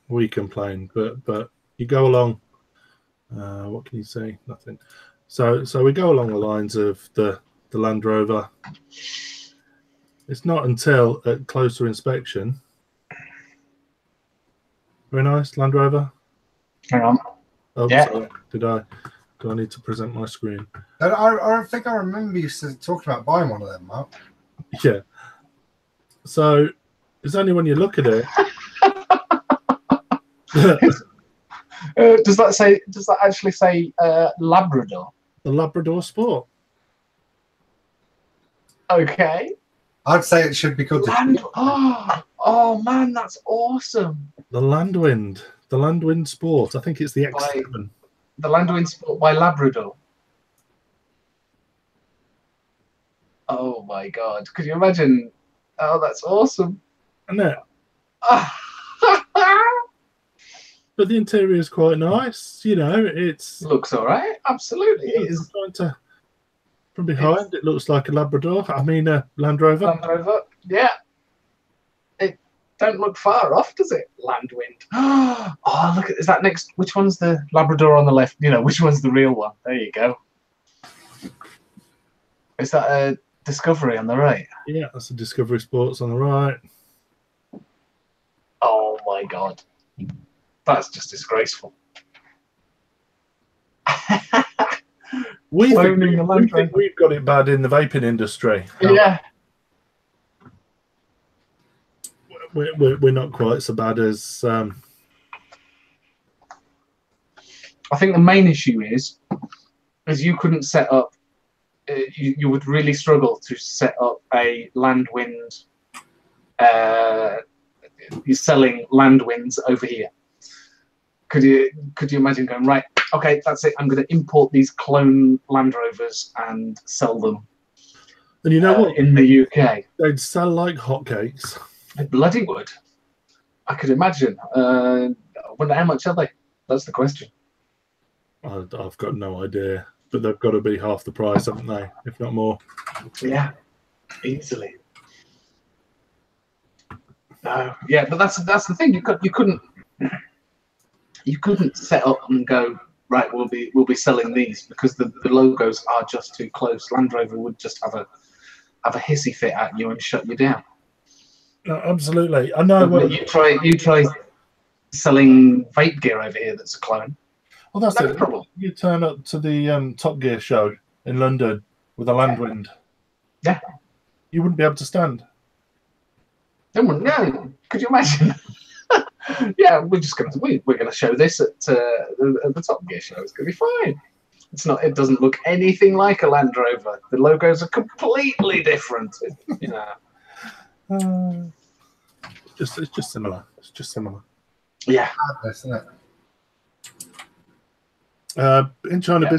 but you go along. What can you say? Nothing. So we go along the lines of the Land Rover. It's not until at closer inspection. Very nice, Land Rover. Hang on. Oh, yeah. Sorry. Do I need to present my screen? I think I remember you talking about buying one of them, Mark. Yeah. So it's only when you look at it. Does that actually say Labrador? The Labrador Sport. Okay. I'd say it should be called Oh man, that's awesome. The Landwind Sport. I think it's the X7. The Landwind Sport by Labrador. Oh my God! Could you imagine? Oh, that's awesome. Isn't it? But the interior is quite nice. You know, it's Looks all right. Absolutely, it is. From behind, it looks like a Labrador. I mean, a Land Rover. Land Rover. Yeah. It don't look far off, does it? Landwind. Oh, look at, is that next? Which one's the Labrador on the left? You know, which one's the real one? There you go. Is that a Discovery on the right? Yeah, that's a Discovery Sports on the right. Oh my God. That's just disgraceful. We think we've got it bad in the vaping industry. Yeah. We're not quite so bad as... I think the main issue is you couldn't set up... you would really struggle to set up a Landwind... you're selling Landwinds over here. Could you imagine going, right, okay, that's it, I'm going to import these clone Land Rovers and sell them. And you know what? In the UK. They'd sell like hotcakes. They bloody would. I could imagine. I wonder how much are they? That's the question. I've got no idea. But they've got to be half the price, haven't they? If not more. Yeah, easily. No, yeah, but that's the thing. You couldn't set up and go, right, we'll be selling these, because the logos are just too close. Land Rover would just have a hissy fit at you and shut you down. No, absolutely. I know. Well, you try selling vape gear over here that's a clone. Well, that's no it. problem. You turn up to the Top Gear show in London with a Landwind. Yeah. You wouldn't be able to stand. No. Could you imagine? Yeah, we're gonna show this at the Top Gear show. It's gonna be fine. It's not. It doesn't look anything like a Land Rover. The logos are completely different. You know. It's just similar. It's just similar. Yeah. Isn't it? In China, Yeah.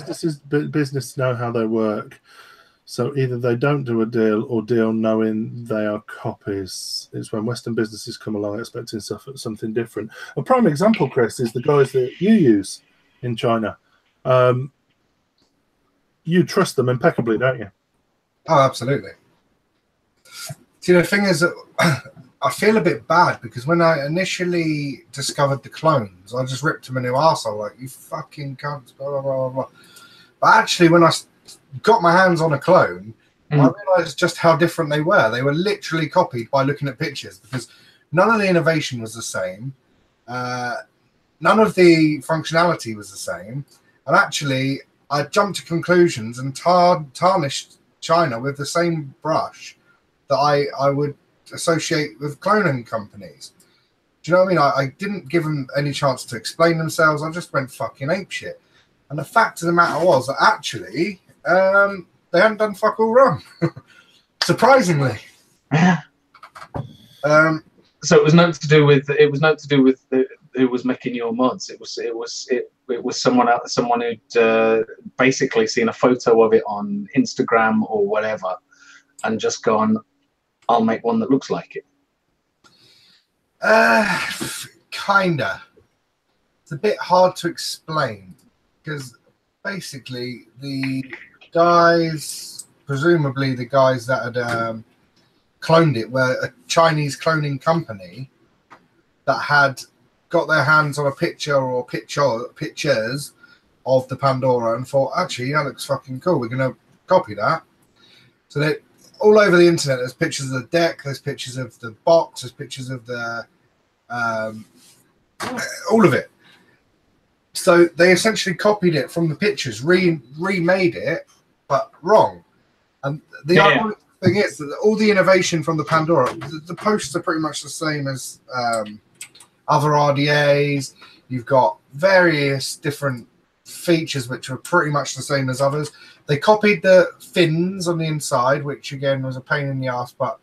business know how they work. So either they don't do a deal or deal knowing they are copies. It's when Western businesses come along expecting something different. A prime example, Chris, is the guys that you use in China. You trust them impeccably, don't you? Oh, absolutely. See, the thing is that I feel a bit bad because when I initially discovered the clones, I just ripped them a new arsehole, like, you fucking cunts, blah, blah, blah, blah. But actually, when I got my hands on a clone, I realized just how different they were. They were literally copied by looking at pictures, because none of the innovation was the same. None of the functionality was the same. And actually, I jumped to conclusions and tarnished China with the same brush that I would associate with cloning companies. Do you know what I mean? I didn't give them any chance to explain themselves. I just went fucking apeshit. And the fact of the matter was that actually they hadn't done fuck all wrong. Surprisingly. So it was not to do with who was making your mods. It was someone else, someone who'd basically seen a photo of it on Instagram or whatever, and just gone, I'll make one that looks like it. Kinda. It's a bit hard to explain, because basically the guys, presumably the guys that had cloned it, were a Chinese cloning company that had got their hands on a picture or pictures of the Pandora and thought, actually, that looks fucking cool. We're going to copy that. So they all over the internet, there's pictures of the deck, there's pictures of the box, there's pictures of the all of it. So they essentially copied it from the pictures, remade it, but wrong. And the ironic thing is that all the innovation from the Pandora, the posts are pretty much the same as other RDAs. You've got various different features which are pretty much the same as others. They copied the fins on the inside, which again was a pain in the ass, but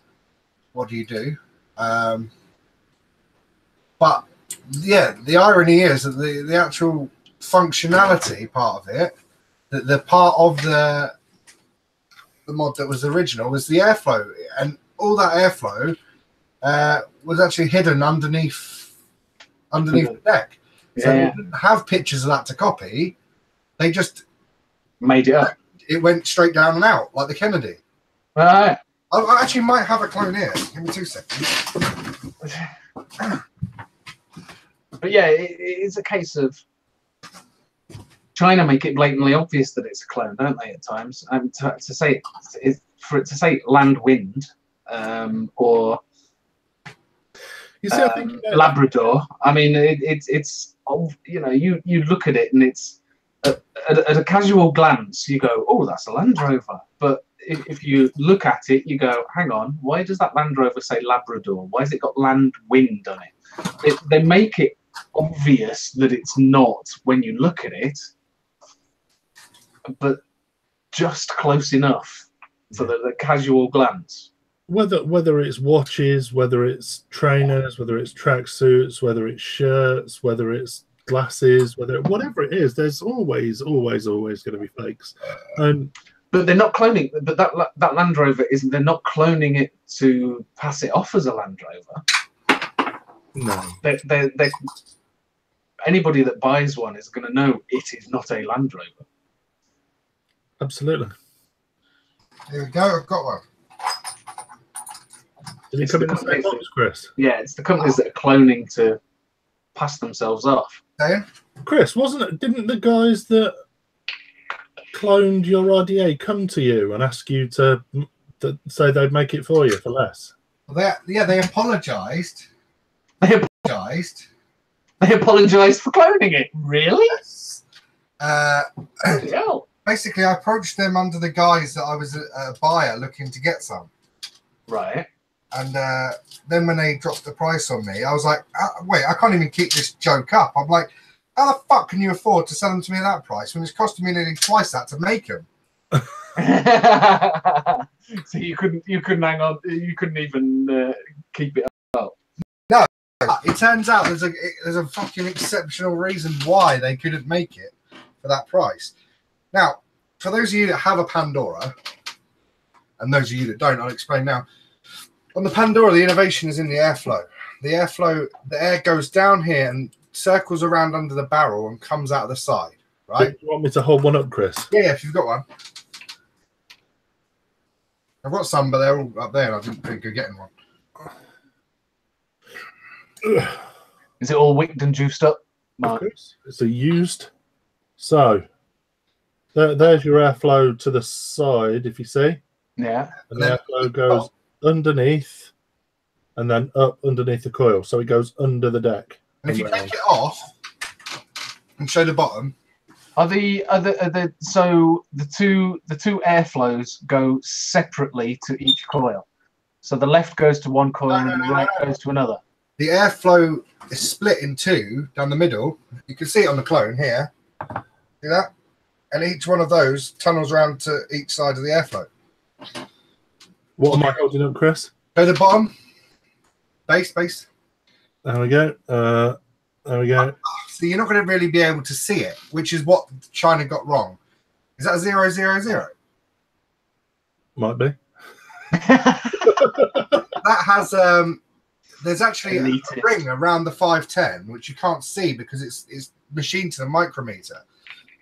what do you do? But yeah, the irony is that the actual functionality part of it, the part of the the mod that was original was the airflow, and all that airflow was actually hidden underneath the deck. So they didn't have pictures of that to copy. They just made it up. It went straight down and out like the Kennedy. Right. I actually might have a clone here. Give me 2 seconds. But yeah, it's a case of China make it blatantly obvious that it's a clone, don't they? At times, and to say for it to say land wind or you see, I think Labrador. I mean, it's you know, you look at it and it's at a casual glance you go, oh, that's a Land Rover. But if you look at it, you go, hang on, why does that Land Rover say Labrador? Why has it got land wind on it? They make it obvious that it's not when you look at it, but just close enough for the casual glance. Whether it's watches, whether it's trainers, whether it's tracksuits, whether it's shirts, whether it's glasses, whatever it is, there's always going to be fakes. But they're not cloning. But that Land Rover isn't. They're not cloning it to pass it off as a Land Rover. No. They anybody that buys one is going to know it is not a Land Rover. Absolutely. Here we go. I've got one. Did it come in the same box, Chris? Yeah, it's the companies that are cloning to pass themselves off. Chris, didn't the guys that cloned your RDA come to you and ask you to say they'd make it for you for less? Well, they apologised. They apologised for cloning it. Really? Yes. Basically, I approached them under the guise that I was a buyer looking to get some. Right. And then when they dropped the price on me, I was like, wait, I can't even keep this joke up. I'm like, how the fuck can you afford to sell them to me at that price when it's costing me nearly twice that to make them? So you couldn't hang on. You couldn't even keep it up. No, it turns out there's a fucking exceptional reason why they couldn't make it for that price. Now, for those of you that have a Pandora, and those of you that don't, I'll explain now. On the Pandora, the innovation is in the airflow. The air goes down here and circles around under the barrel and comes out of the side, right? Do you want me to hold one up, Chris? Yeah, if you've got one. I've got some, but they're all up there, and I didn't think of getting one. Is it all wicked and juiced up, Mark? It's a used. So, there's your airflow to the side, if you see. Yeah. And the airflow goes underneath and then up underneath the coil, so it goes under the deck. And if you take it off and show the bottom, so the two airflows go separately to each coil. So the left goes to one coil and the right goes to another. The airflow is split in two down the middle. You can see it on the clone here. See that? And each one of those tunnels around to each side of the airflow. What am I holding up, Chris? Go to the bottom. Base. There we go. There we go. So you're not going to really be able to see it, which is what China got wrong. Is that 000? Might be. That has there's actually a ring around the 510 which you can't see because it's machined to the micrometer.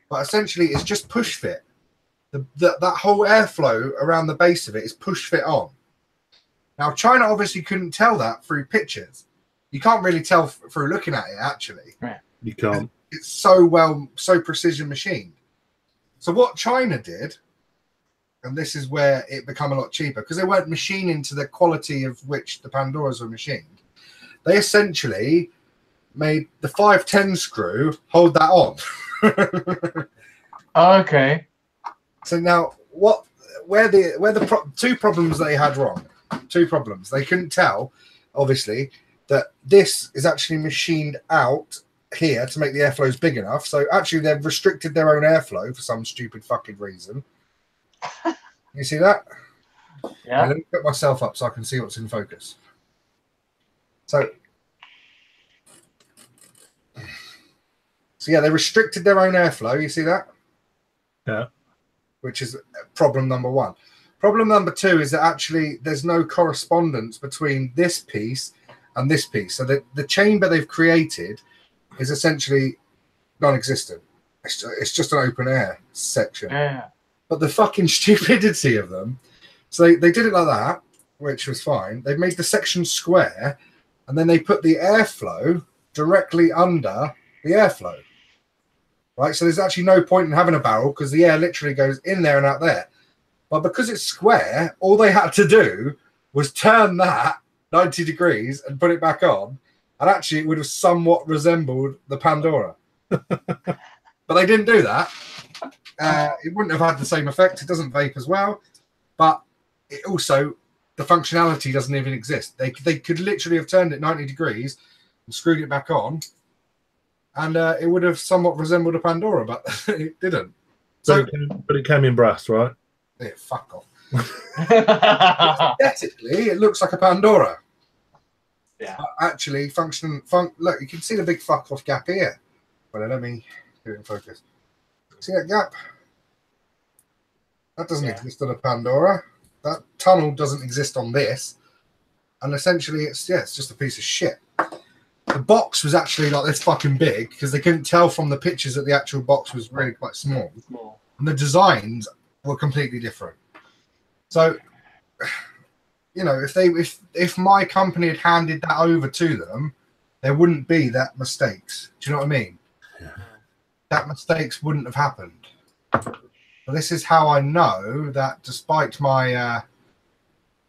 But essentially, it's just push fit. That whole airflow around the base of it is push fit on. Now, China obviously couldn't tell that through pictures. You can't really tell through looking at it, actually. Right. You can't. It's so precision machined. So what China did, and this is where it became a lot cheaper, because they weren't machining to the quality of which the Pandoras were machined. They essentially made the 510 screw hold that on. Okay. So now, two problems they had wrong. Two problems. They couldn't tell, obviously, that this is actually machined out here to make the airflows big enough. So actually, they've restricted their own airflow for some stupid fucking reason. You see that? Yeah. Let me put myself up so I can see what's in focus. So yeah, they restricted their own airflow. You see that? Yeah. Which is problem number one. Problem number 2 is that actually there's no correspondence between this piece and this piece. So the chamber they've created is essentially non-existent. It's just an open air section. Yeah. But the fucking stupidity of them. So they did it like that, which was fine. They made the section square, and then they put the airflow directly under the airflow. Right? So there's actually no point in having a barrel because the air literally goes in there and out there. But because it's square, all they had to do was turn that 90 degrees and put it back on, and actually it would have somewhat resembled the Pandora. But they didn't do that. It wouldn't have had the same effect. It doesn't vape as well, but it also, the functionality doesn't even exist. They could literally have turned it 90 degrees and screwed it back on, and it would have somewhat resembled a Pandora, but it didn't. So, but it came in brass, right? Yeah, fuck off. Aesthetically, it looks like a Pandora. Yeah. But actually, look, you can see the big fuck off gap here. Well, let me do it in focus. See that gap? That doesn't exist on a Pandora. That tunnel doesn't exist on this. And essentially, it's just a piece of shit. The box was actually like this fucking big because they couldn't tell from the pictures that the actual box was really quite small. And the designs were completely different. So, you know, if my company had handed that over to them, there wouldn't be that mistakes. Do you know what I mean? Yeah. That mistakes wouldn't have happened. But this is how I know that despite my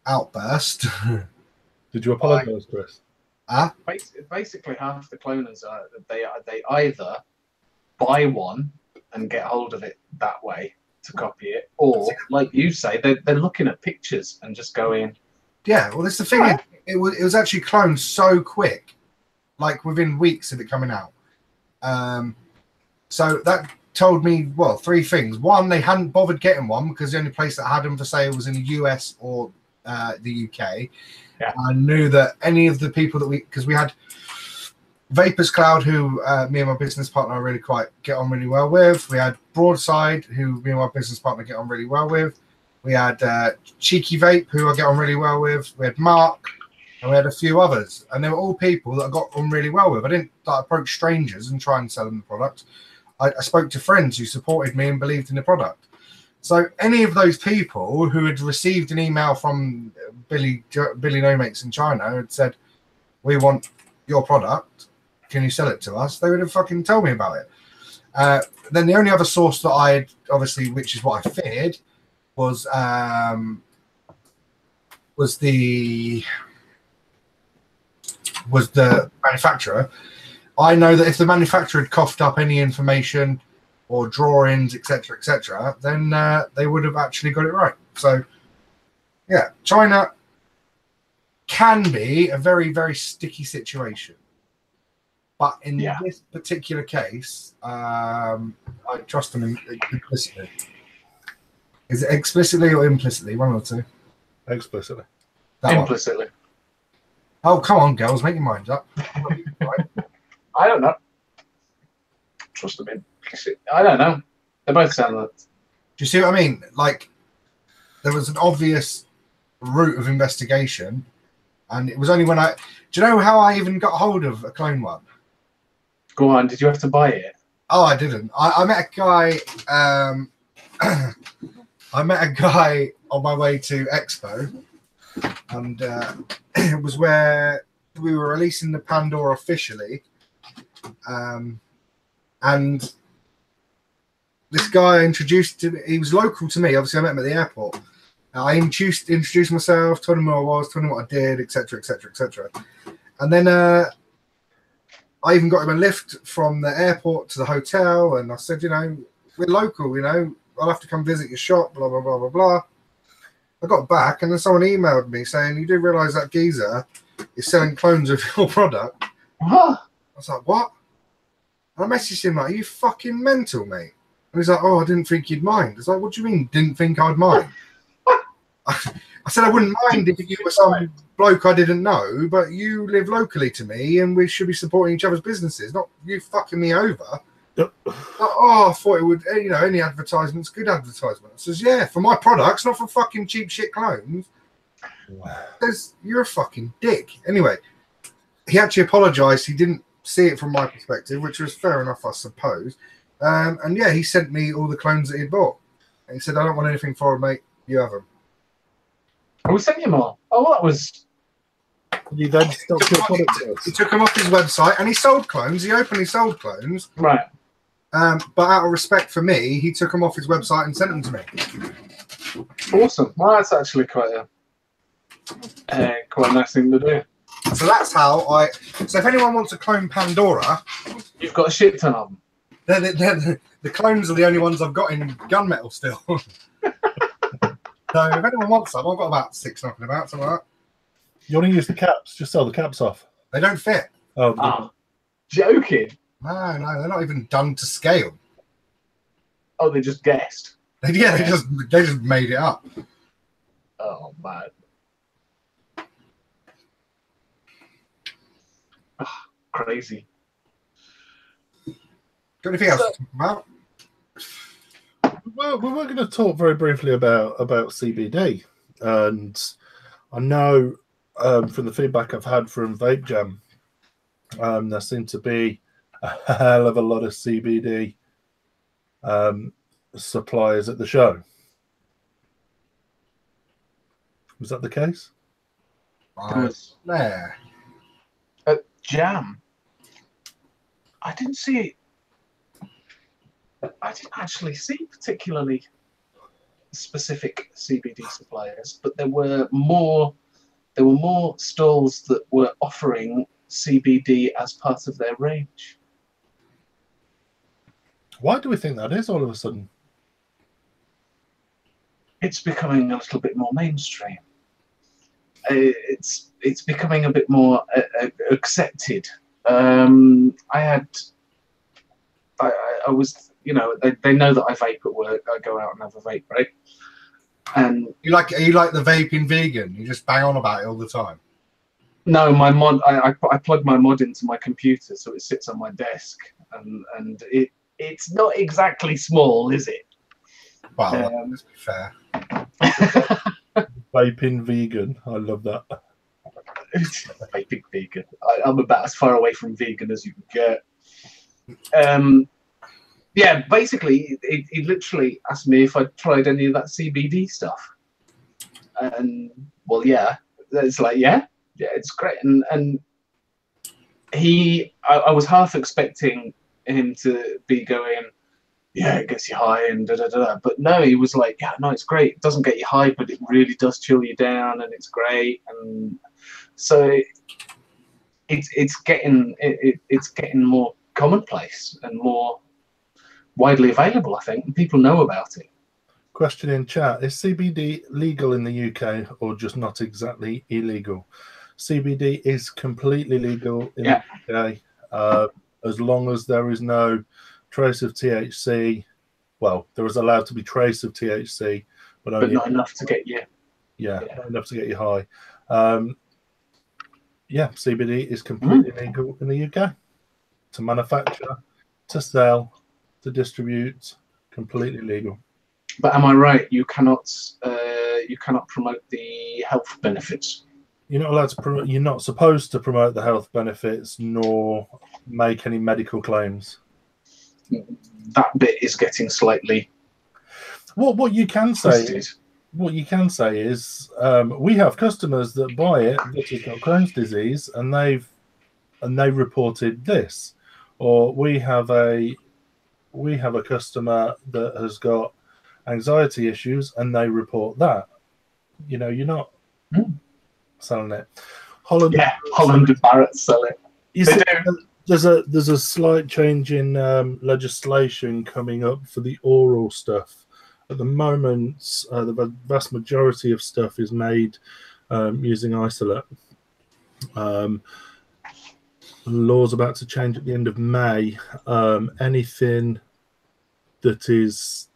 outburst. Did you apologize, Chris? Basically, half the cloners they either buy one and get hold of it that way to copy it, or like you say, they're looking at pictures and just going. Yeah, well, that's the thing. Right. It was actually cloned so quick, like within weeks of it coming out. So that told me, well, 3 things. One, they hadn't bothered getting one because the only place that had them for sale was in the US or the UK. Yeah. I knew that any of the people that because we had Vapors Cloud, who me and my business partner really get on really well with. We had Broadside, who me and my business partner get on really well with. We had Cheeky Vape, who I get on really well with. We had Mark, and we had a few others. And they were all people that I got on really well with. I didn't approach strangers and try and sell them the product. I spoke to friends who supported me and believed in the product. So any of those people who had received an email from Billy No Mates in China had said, "We want your product. Can you sell it to us?" They would have fucking told me about it. Then the only other source that I had, obviously, which is what I feared, was the manufacturer. I know that if the manufacturer had coughed up any information or drawings, etc., then they would have actually got it right. So, yeah, China can be a very, very sticky situation. But in this particular case, I trust them implicitly. Is it explicitly or implicitly? One or two? Explicitly. Implicitly. Oh, come on, girls, make your minds up. I don't know. Trust them implicitly. I don't know. They both sound like. Do you see what I mean? Like, there was an obvious route of investigation, and it was only when I. Do you know how I even got hold of a clone one? Go on. Did you have to buy it? Oh, I didn't. I met a guy. I met a guy on my way to Expo, and it was where we were releasing the Pandora officially. And this guy he was local to me. Obviously, I met him at the airport. I introduced myself, told him who I was, told him what I did, etc., etc. And then I even got him a lift from the airport to the hotel, and I said, you know, we're local, you know, I'll have to come visit your shop, blah, blah, blah, blah, blah. I got back, and then someone emailed me saying, you do realise that geezer is selling clones of your product? What? I was like, what? And I messaged him like, are you fucking mental, mate? And he's like, oh, I didn't think you'd mind. I was like, what do you mean, didn't think I'd mind? I said I wouldn't mind if you were some bloke I didn't know, but you live locally to me and we should be supporting each other's businesses, not you fucking me over. Oh, I thought it would, you know, any advertisement's good advertisement. I says, yeah, for my products, not for fucking cheap shit clones. Says, you're a fucking dick. Anyway, he actually apologised. He didn't see it from my perspective, which was fair enough, I suppose. And yeah, he sent me all the clones that he'd bought. And he said, I don't want anything for them, mate. You have them. Oh, we sent you more. Oh, that was... You then stopped your product. He took them off his website, and he sold clones. He openly sold clones. Right. But out of respect for me, he took them off his website and sent them to me. Awesome. Well, that's actually quite a nice thing to do. So that's how I... So if anyone wants to clone Pandora... You've got a shit ton of them. The clones are the only ones I've got in gunmetal still. So if anyone wants them, I've got about 6 knocking about, something like that. You want to use the caps? Just sell the caps off. They don't fit. Oh, Joking. No, they're not even done to scale. Oh, they just guessed. Yeah, they just made it up. Oh, man. Oh, crazy. Got anything else to talk about? Well, we were going to talk very briefly about CBD, and I know from the feedback I've had from Vape Jam, there seemed to be a hell of a lot of CBD suppliers at the show. Was that the case? There. At Jam, I didn't see. I didn't actually see particularly specific CBD suppliers, but there were more stalls that were offering CBD as part of their range. Why do we think that is all of a sudden? It's becoming a little bit more mainstream. It's becoming a bit more accepted. I was, you know, they know that I vape at work. I go out and have a vape break. And are you like the vaping vegan? You just bang on about it all the time. No, my mod. I plug my mod into my computer, so it sits on my desk, and it's not exactly small, is it? Well, let's be fair. Vaping vegan, I love that. Vaping vegan. I'm about as far away from vegan as you can get. Yeah, basically, he literally asked me if I'd tried any of that CBD stuff, and well, yeah, it's like yeah, it's great, and I was half expecting him to be going, yeah, it gets you high and da da da, but no, he was like, yeah, no, it's great. It doesn't get you high, but it really does chill you down, and it's great, and so it's getting more commonplace and more widely available, I think, and people know about it. Question in chat: is CBD legal in the UK or just not exactly illegal? CBD is completely legal in the UK, as long as there is no trace of THC. Well, there is allowed to be trace of THC, but only not enough to get you. Not enough to get you high. CBD is completely legal in the UK to manufacture, to sell, to distribute. Completely legal. But am I right? You cannot promote the health benefits. You're not allowed to promote. You're not supposed to promote the health benefits nor make any medical claims. That bit is getting slightly. What you can say. What you can say is, we have customers that buy it that has got Crohn's disease, and they reported this, or we have a customer that has got anxiety issues, and they report that. You know, you're not selling it. Holland and Barrett sell it. There's a slight change in legislation coming up for the oral stuff. At the moment, the vast majority of stuff is made using isolate. Law's about to change at the end of May. Anything that is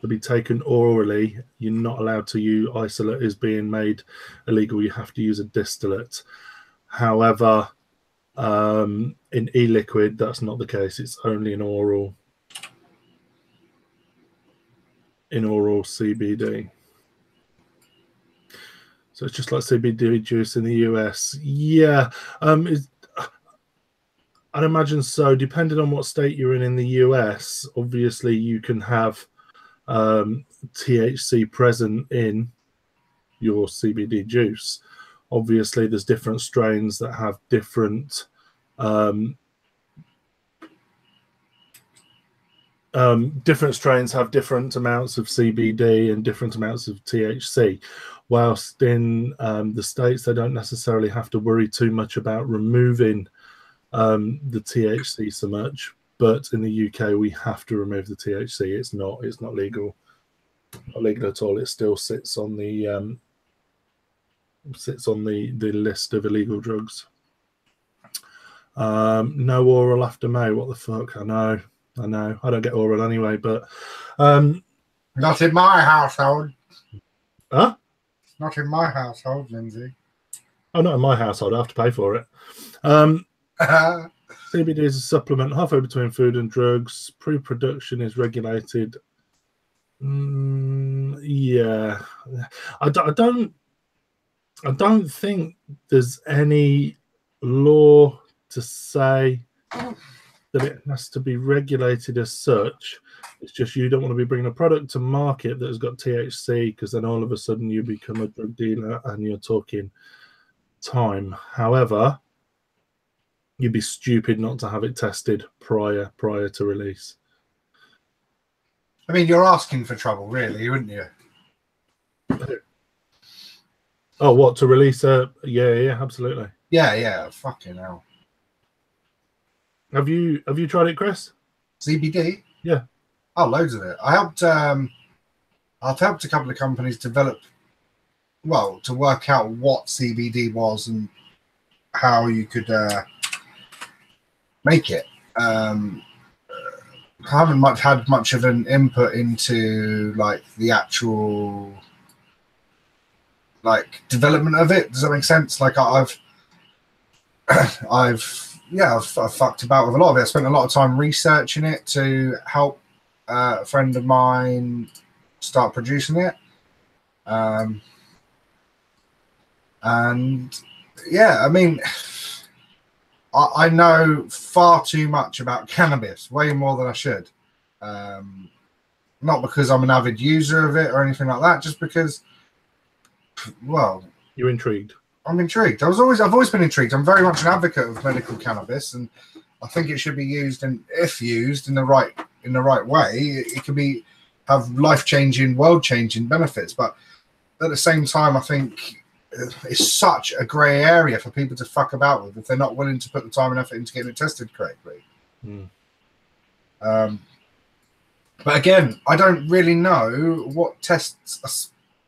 to be taken orally, you're not allowed to use. Isolate is being made illegal. You have to use a distillate. However, In e-liquid, that's not the case. It's only in oral CBD. So it's just like CBD juice in the US. Yeah, I'd imagine so. Depending on what state you're in the US, obviously you can have THC present in your CBD juice. Obviously, there's different strains that have different different strains have different amounts of CBD and different amounts of THC. Whilst in the States, they don't necessarily have to worry too much about removing the THC so much. But in the UK, we have to remove the THC. It's not legal. Not legal at all. It still sits on the list of illegal drugs. No oral after May. What the fuck? I know. I don't get oral anyway, but not in my household. Huh? Not in my household, Lindsay. Oh, not in my household. I have to pay for it. CBD is a supplement halfway between food and drugs. Pre-production is regulated. Yeah, I don't think there's any law to say that it has to be regulated as such. It's just you don't want to be bringing a product to market that has got THC, because then all of a sudden you become a drug dealer and you're talking time. However, you'd be stupid not to have it tested prior to release. I mean, you're asking for trouble, really, wouldn't you? Oh, what, to release a... Yeah, absolutely. Yeah, fucking hell. Have you tried it, Chris? CBD? Yeah. Oh, loads of it. I've helped a couple of companies develop, well, to work out what CBD was and how you could make it. I haven't had much of an input into like the actual like development of it. Does that make sense? Like I've fucked about with a lot of it. I spent a lot of time researching it to help a friend of mine start producing it. And yeah, I mean, I know far too much about cannabis, way more than I should. Not because I'm an avid user of it or anything like that, just because, well, you're intrigued. I'm intrigued. I've always been intrigued. I'm very much an advocate of medical cannabis, and I think it should be used, and if used in the right way, it can have life-changing, world-changing benefits. But at the same time, I think it's such a grey area for people to fuck about with if they're not willing to put the time and effort into getting it tested correctly. But again, I don't really know what tests are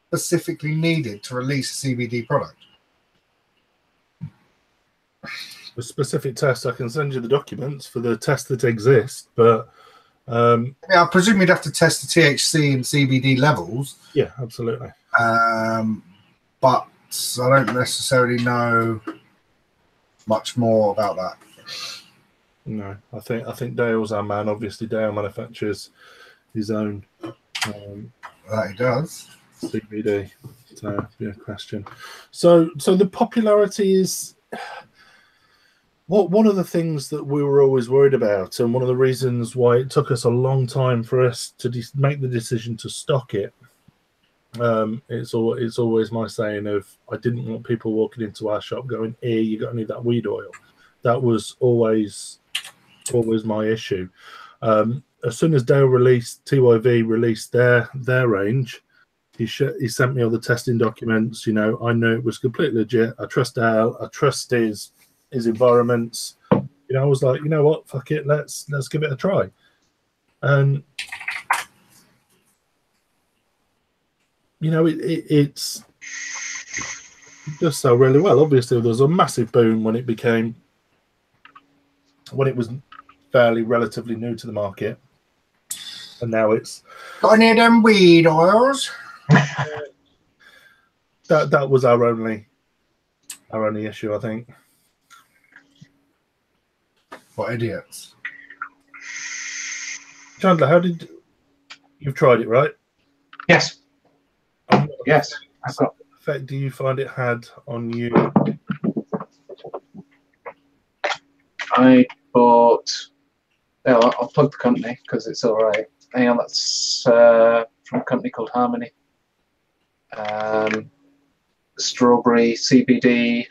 specifically needed to release a CBD product. The specific test, I can send you the documents for the tests that exist, but yeah, I presume you'd have to test the THC and CBD levels. Yeah, absolutely. But I don't necessarily know much more about that. No, I think Dale's our man. Obviously, Dale manufactures his own. That he does. CBD. So, yeah, question. So the popularity is. One of the things that we were always worried about, and one of the reasons why it took us a long time for us to make the decision to stock it, it's always my saying of, I didn't want people walking into our shop going, "Hey, you got any of that weed oil?" That was always my issue. As soon as Dale TYV released their range, he sent me all the testing documents. You know, I knew it was completely legit. I trust Dale. I trust his environments. You know, I was like, you know what, fuck it, let's give it a try. And you know, it does sell really well. Obviously, there was a massive boom when it was fairly relatively new to the market, and now it's got any of them weed oils. That was our only issue, I think. What idiots. Chandler, how did you've tried it, right? Yes. What Yes. I've got. effect do you find it had on you? I bought. Yeah, I'll plug the company because it's all right. Hang on, that's from a company called Harmony. Strawberry, CBD,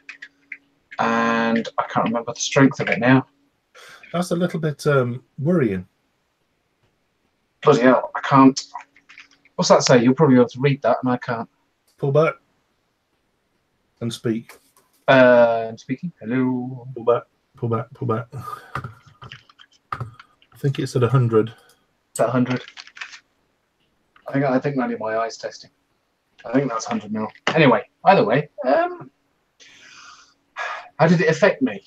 and I can't remember the strength of it now. That's a little bit worrying. Bloody hell, I can't. What's that say? You'll probably be able to read that, and I can't. Pull back and speak. I'm speaking. Hello. Pull back. Pull back. Pull back. I think it's at 100. Is that 100? I think only my eyes testing. I think that's 100 mil. Anyway, either way, how did it affect me?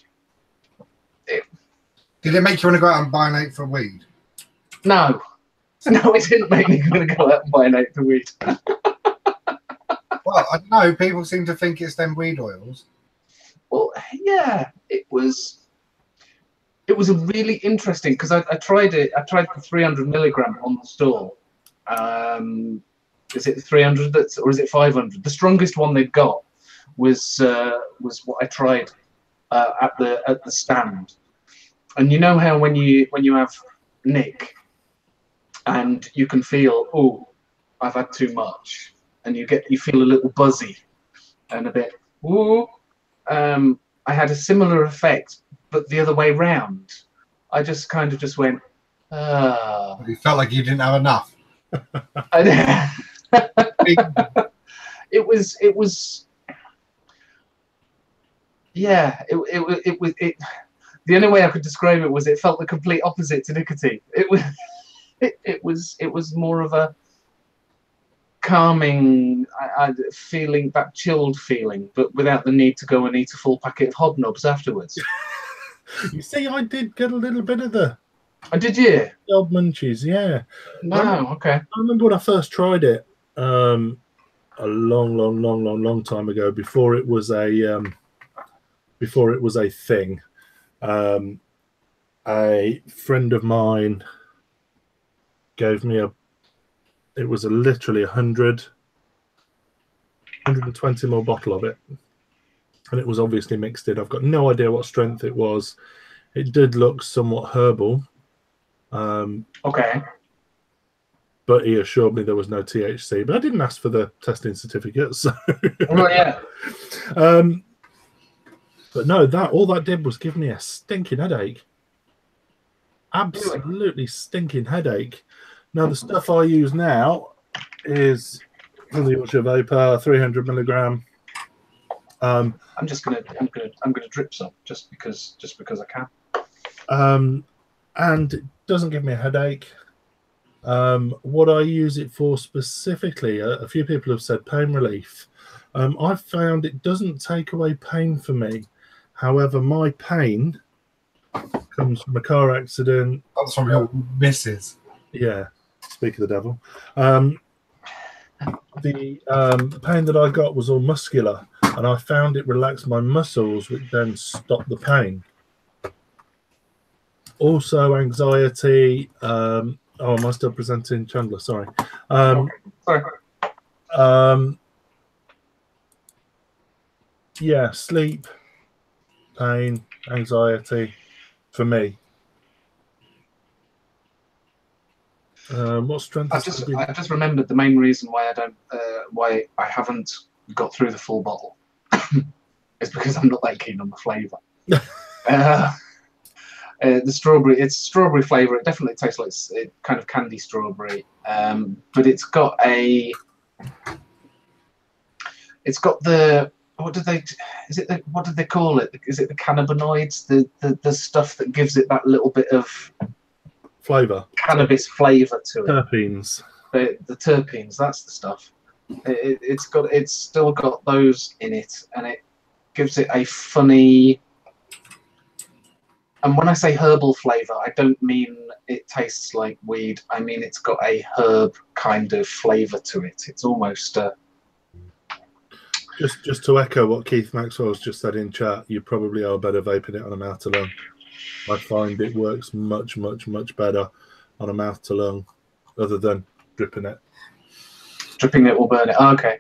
Did it make you want to go out and buy an eighth of weed? No. No, it didn't make me want to go out and buy an eighth of weed. Well, I don't know. People seem to think it's them weed oils. Well, yeah, it was a really interesting because I tried it. I tried the 300 milligram on the stall. Is it 300 or is it 500? The strongest one they've got was what I tried at the stand. And you know how when you have Nick and you can feel, oh, I've had too much, and you feel a little buzzy and a bit, ooh. I had a similar effect, but the other way round. I just kind of just went, You felt like you didn't have enough. It was yeah, it was the only way I could describe it was it felt the complete opposite to nicotine. It was more of a calming feeling, that chilled feeling, but without the need to go and eat a full packet of hobnobs afterwards. You see, I did get a little bit of the. Oh, did you? The old munchies, yeah. No, okay. I remember when I first tried it a long time ago, before it was a thing. A friend of mine gave me it was literally 120 ml bottle of it, and it was obviously mixed in. I've got no idea what strength it was. It did look somewhat herbal. Okay. But he assured me there was no THC. But I didn't ask for the testing certificate, so. Well, yeah. But no, all that did was give me a stinking headache. Absolutely stinking headache. Now the stuff I use now is from the Yorkshire Vapor, 300 milligram. I'm gonna drip some just because I can. And it doesn't give me a headache. What I use it for specifically, a few people have said pain relief. I've found it doesn't take away pain for me. However, my pain comes from a car accident. That's from your missus. Yeah, speak of the devil. The pain that I got was all muscular, and I found it relaxed my muscles, which then stopped the pain. Also, anxiety. Oh, am I still presenting Chandler? Sorry. Yeah, sleep, pain, anxiety for me. What strength? I just remembered the main reason why why I haven't got through the full bottle is because I'm not that keen on the flavour. The strawberry, it's strawberry flavour. It definitely tastes like kind of candy strawberry, but it's got the what did they call it? Is it the cannabinoids? The stuff that gives it that little bit of flavour, cannabis flavour to it. Terpenes. The terpenes, that's the stuff. It's still got those in it, and it gives it a funny. And when I say herbal flavour, I don't mean it tastes like weed. I mean it's got a herb kind of flavour to it. It's almost Just to echo what Keith Maxwell's just said in chat, you probably are better vaping it on a mouth alone. I find it works much, much, much better on a mouth to lung, other than dripping it. Dripping it will burn it. Oh, okay.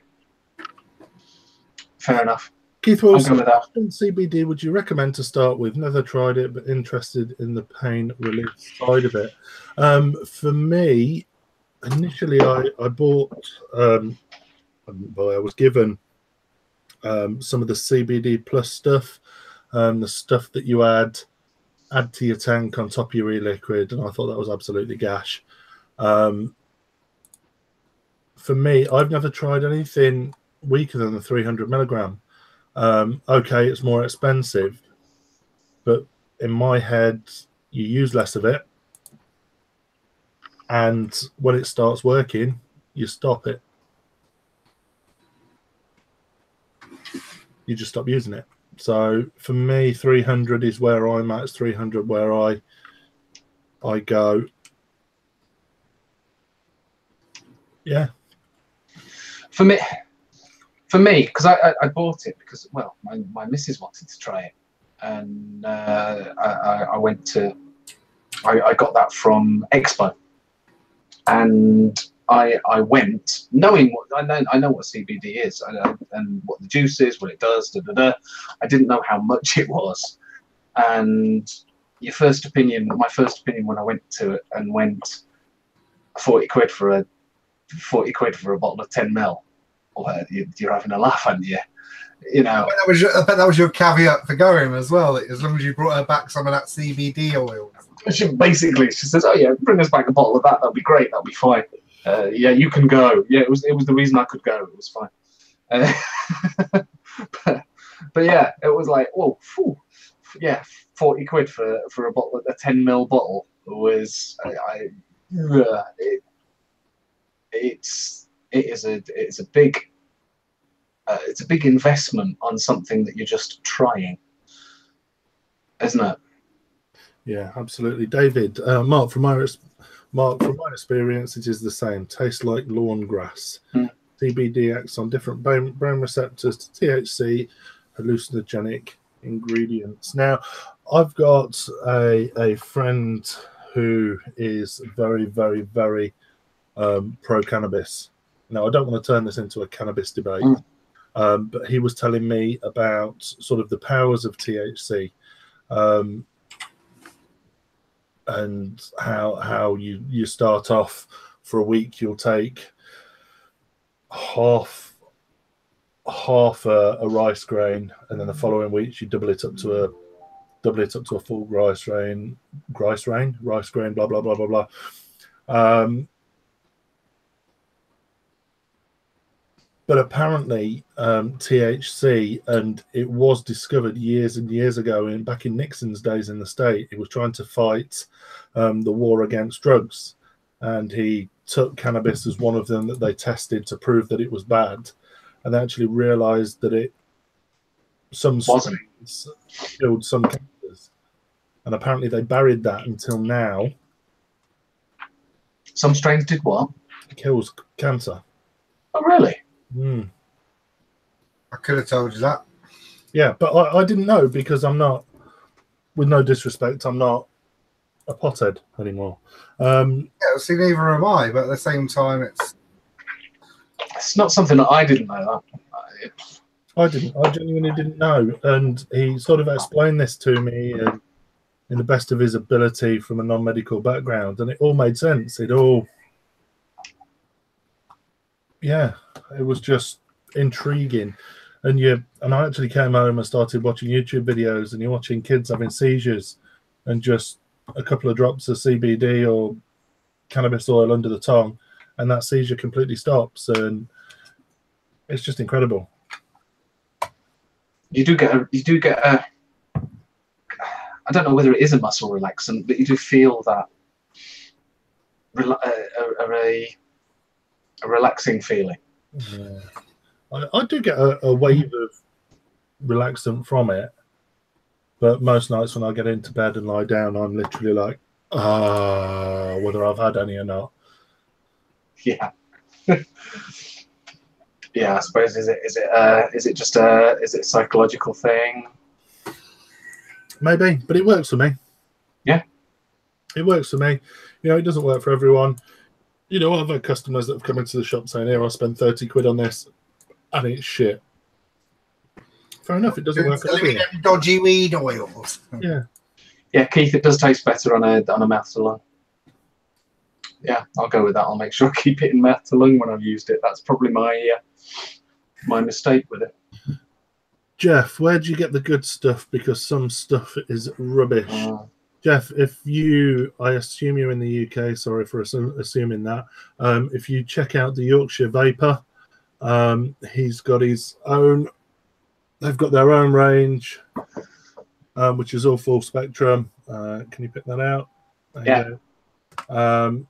Fair enough. Keith I'll Wilson, go with that. CBD would you recommend to start with? Never tried it, but interested in the pain relief side of it. For me, initially I bought, I didn't buy, I was given some of the CBD plus stuff, the stuff that you add to your tank on top of your e-liquid, and I thought that was absolutely gash. For me, I've never tried anything weaker than the 300 milligram. Okay, it's more expensive, but in my head, you use less of it, and when it starts working, you stop it. You just stop using it. So for me, 300 is where I'm at. It's 300 where I go. Yeah. For me, because I bought it because, well, my missus wanted to try it, and I went to, I got that from Expo, and I went knowing what I know what CBD is, and what the juice is, what it does. I didn't know how much it was, and my first opinion when I went to it and went 40 quid for a bottle of 10 ml. Well, you're having a laugh, aren't you? You know. I bet that was your caveat for going as well. As long as you brought her back some of that CBD oil. She says, "Oh yeah, bring us back a bottle of that. That'll be great. That'll be fine. Yeah, you can go." Yeah, it was the reason I could go. It was fine. But yeah, it was like, whoa, phew, yeah, 40 quid for a bottle, a 10 ml bottle was it's a big investment on something that you're just trying, isn't it? Yeah, absolutely. David, Mark, from my experience, it is the same. Tastes like lawn grass. CBD acts on different brain receptors to THC, hallucinogenic ingredients. Now, I've got a friend who is very, very, very pro cannabis. Now, I don't want to turn this into a cannabis debate, but he was telling me about sort of the powers of THC, and how you start off for a week, you'll take half a rice grain, and then the following week you double it up to a full rice grain, blah blah blah blah blah. But apparently THC, and it was discovered years and years ago, back in Nixon's days in the state, he was trying to fight the war against drugs, and he took cannabis as one of them that they tested to prove that it was bad, and they actually realized that some strains killed some cancers, and apparently they buried that until now. Some strains did what? It kills cancer. Oh, really? I could have told you that. Yeah, but I didn't know, because I'm not, with no disrespect, I'm not a pothead anymore. Yeah, see, neither am I, but at the same time, it's not something that I didn't know. I genuinely didn't know, and he sort of explained this to me in the best of his ability from a non-medical background, and it all made sense. It was just intriguing. And I actually came home and started watching YouTube videos, and you're watching kids having seizures, and just a couple of drops of CBD or cannabis oil under the tongue, and that seizure completely stops, and it's just incredible. You do get a I don't know whether it is a muscle relaxant, but you do feel that a relaxing feeling. Yeah. I do get a wave of relaxant from it, but most nights when I get into bed and lie down, I'm literally like, whether I've had any or not. Yeah. Yeah, I suppose is it just a psychological thing? Maybe, but it works for me. Yeah. It works for me. You know, it doesn't work for everyone. You know, I've had customers that have come into the shop saying, here, I'll spend 30 quid on this, and it's shit. Fair enough, it doesn't work for everyone. Dodgy weed oils. Yeah. Yeah, Keith, it does taste better on a mouth to lung. Yeah, I'll go with that. I'll make sure I keep it in mouth to lung when I've used it. That's probably my mistake with it. Jeff, where do you get the good stuff? Because some stuff is rubbish. Jeff, I assume you're in the UK. Sorry for assuming that. If you check out the Yorkshire Vapor, he's got his own. They've got their own range, which is all full spectrum. Can you pick that out? There you go.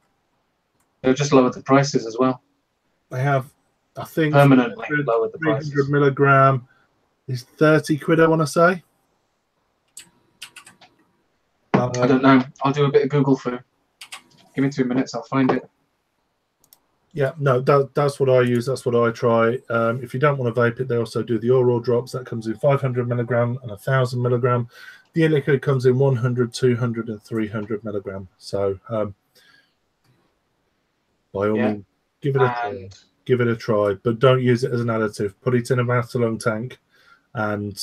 They've just lowered the prices as well. They have, I think, permanently lowered the prices. 300 milligram is 30 quid, I want to say. I don't know. I'll do a bit of Google for. Give me 2 minutes. I'll find it. Yeah, no, that's what I use. That's what I try. If you don't want to vape it, they also do the oral drops. That comes in 500 milligram and 1,000 milligram. The e-liquid comes in 100, 200, and 300 milligram. So, by all means, give it a try. But don't use it as an additive. Put it in a mouth to lung tank, and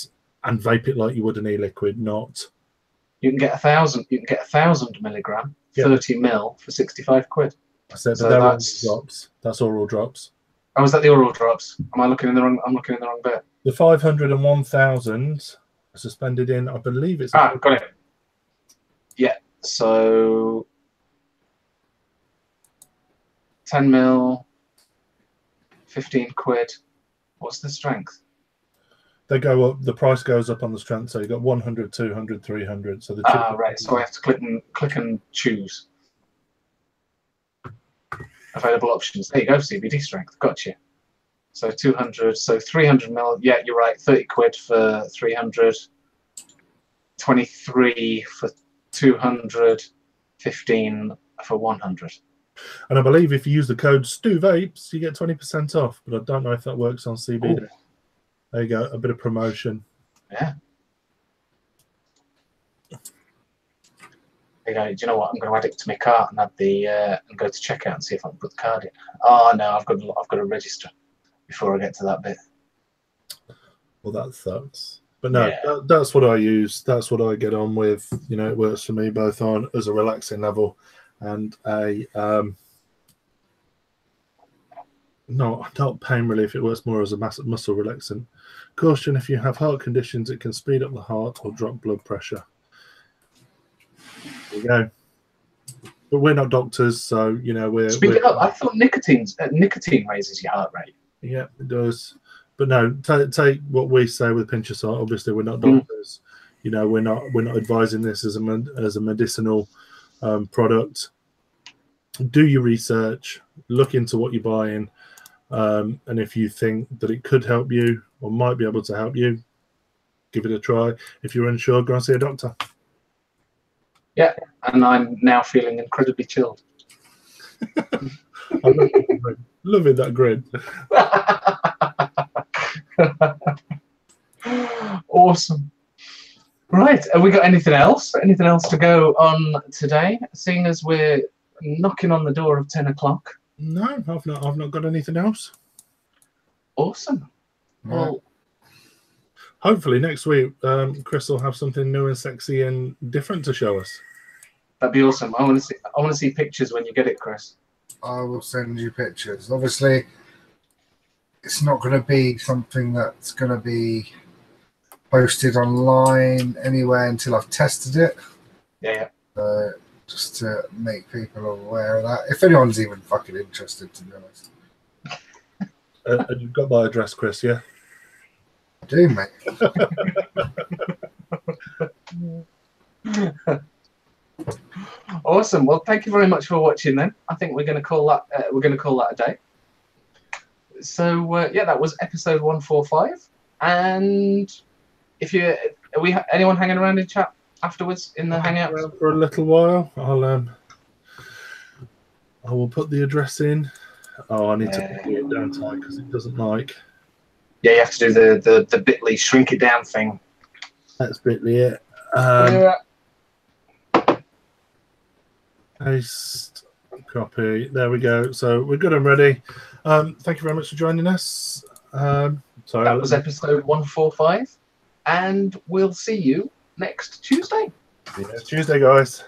vape it like you would an e-liquid. Not. You can get 1,000. You can get 1,000 milligram, 30 mil for 65 quid. I said, so they're that's oral drops. That's oral drops. Oh, is that the oral drops? Am I looking in the wrong? I'm looking in the wrong bit. The 500 and 1,000 are suspended in. I believe it's. Got it. Yeah. So 10 mil, 15 quid. What's the strength? They go up. The price goes up on the strength. So you got 100, 200, 300. So the right. So I have to click and choose. Available options. There you go. CBD strength. Gotcha. So 200. So 300 mil. Yeah, you're right. 30 quid for 300. 23 for 200. 15 for 100. And I believe if you use the code STUVapes, you get 20% off. But I don't know if that works on CBD. Ooh. There you go. A bit of promotion. Yeah. Do you know what? I'm going to add it to my cart and add the and go to checkout and see if I can put the card in. Oh no, I've got to register before I get to that bit. Well, that sucks. But no, that's what I use. That's what I get on with. You know, it works for me both on as a relaxing level and a not pain relief. It works more as a muscle relaxant. Caution: if you have heart conditions, it can speed up the heart or drop blood pressure. There you go. But we're not doctors, so you know we're. Speed it up. I thought nicotine raises your heart rate. Yeah, it does. But no, take what we say with a pinch of salt. Obviously, we're not doctors. You know, we're not advising this as a medicinal product. Do your research. Look into what you're buying, and if you think that it could help you or might be able to help you, give it a try. If you're unsure, go and see a doctor. Yeah, and I'm now feeling incredibly chilled. I'm loving that grin. Awesome. Right, have we got anything else? Anything else to go on today? Seeing as we're knocking on the door of 10 o'clock. No, I've not got anything else. Awesome. Well, hopefully next week, Chris will have something new and sexy and different to show us. That'd be awesome. I want to see pictures when you get it, Chris. I will send you pictures. Obviously, it's not going to be something that's going to be posted online anywhere until I've tested it. Yeah. Just to make people aware of that. If anyone's even fucking interested, to be honest. And you've got my address, Chris, yeah? I do, mate. Awesome. Well, thank you very much for watching. Then I think we're going to call that a day. So yeah, that was episode 145. And if anyone hanging around in chat afterwards in the hangout for a little while, I will put the address in. Oh, I need to do it down tight because it doesn't like. Yeah, you have to do the bit.ly shrink it down thing. That's bit.ly it. Paste, copy. There we go. So we're good and ready. Thank you very much for joining us. Sorry, That was episode 145, and we'll see you next Tuesday. See you next Tuesday, guys.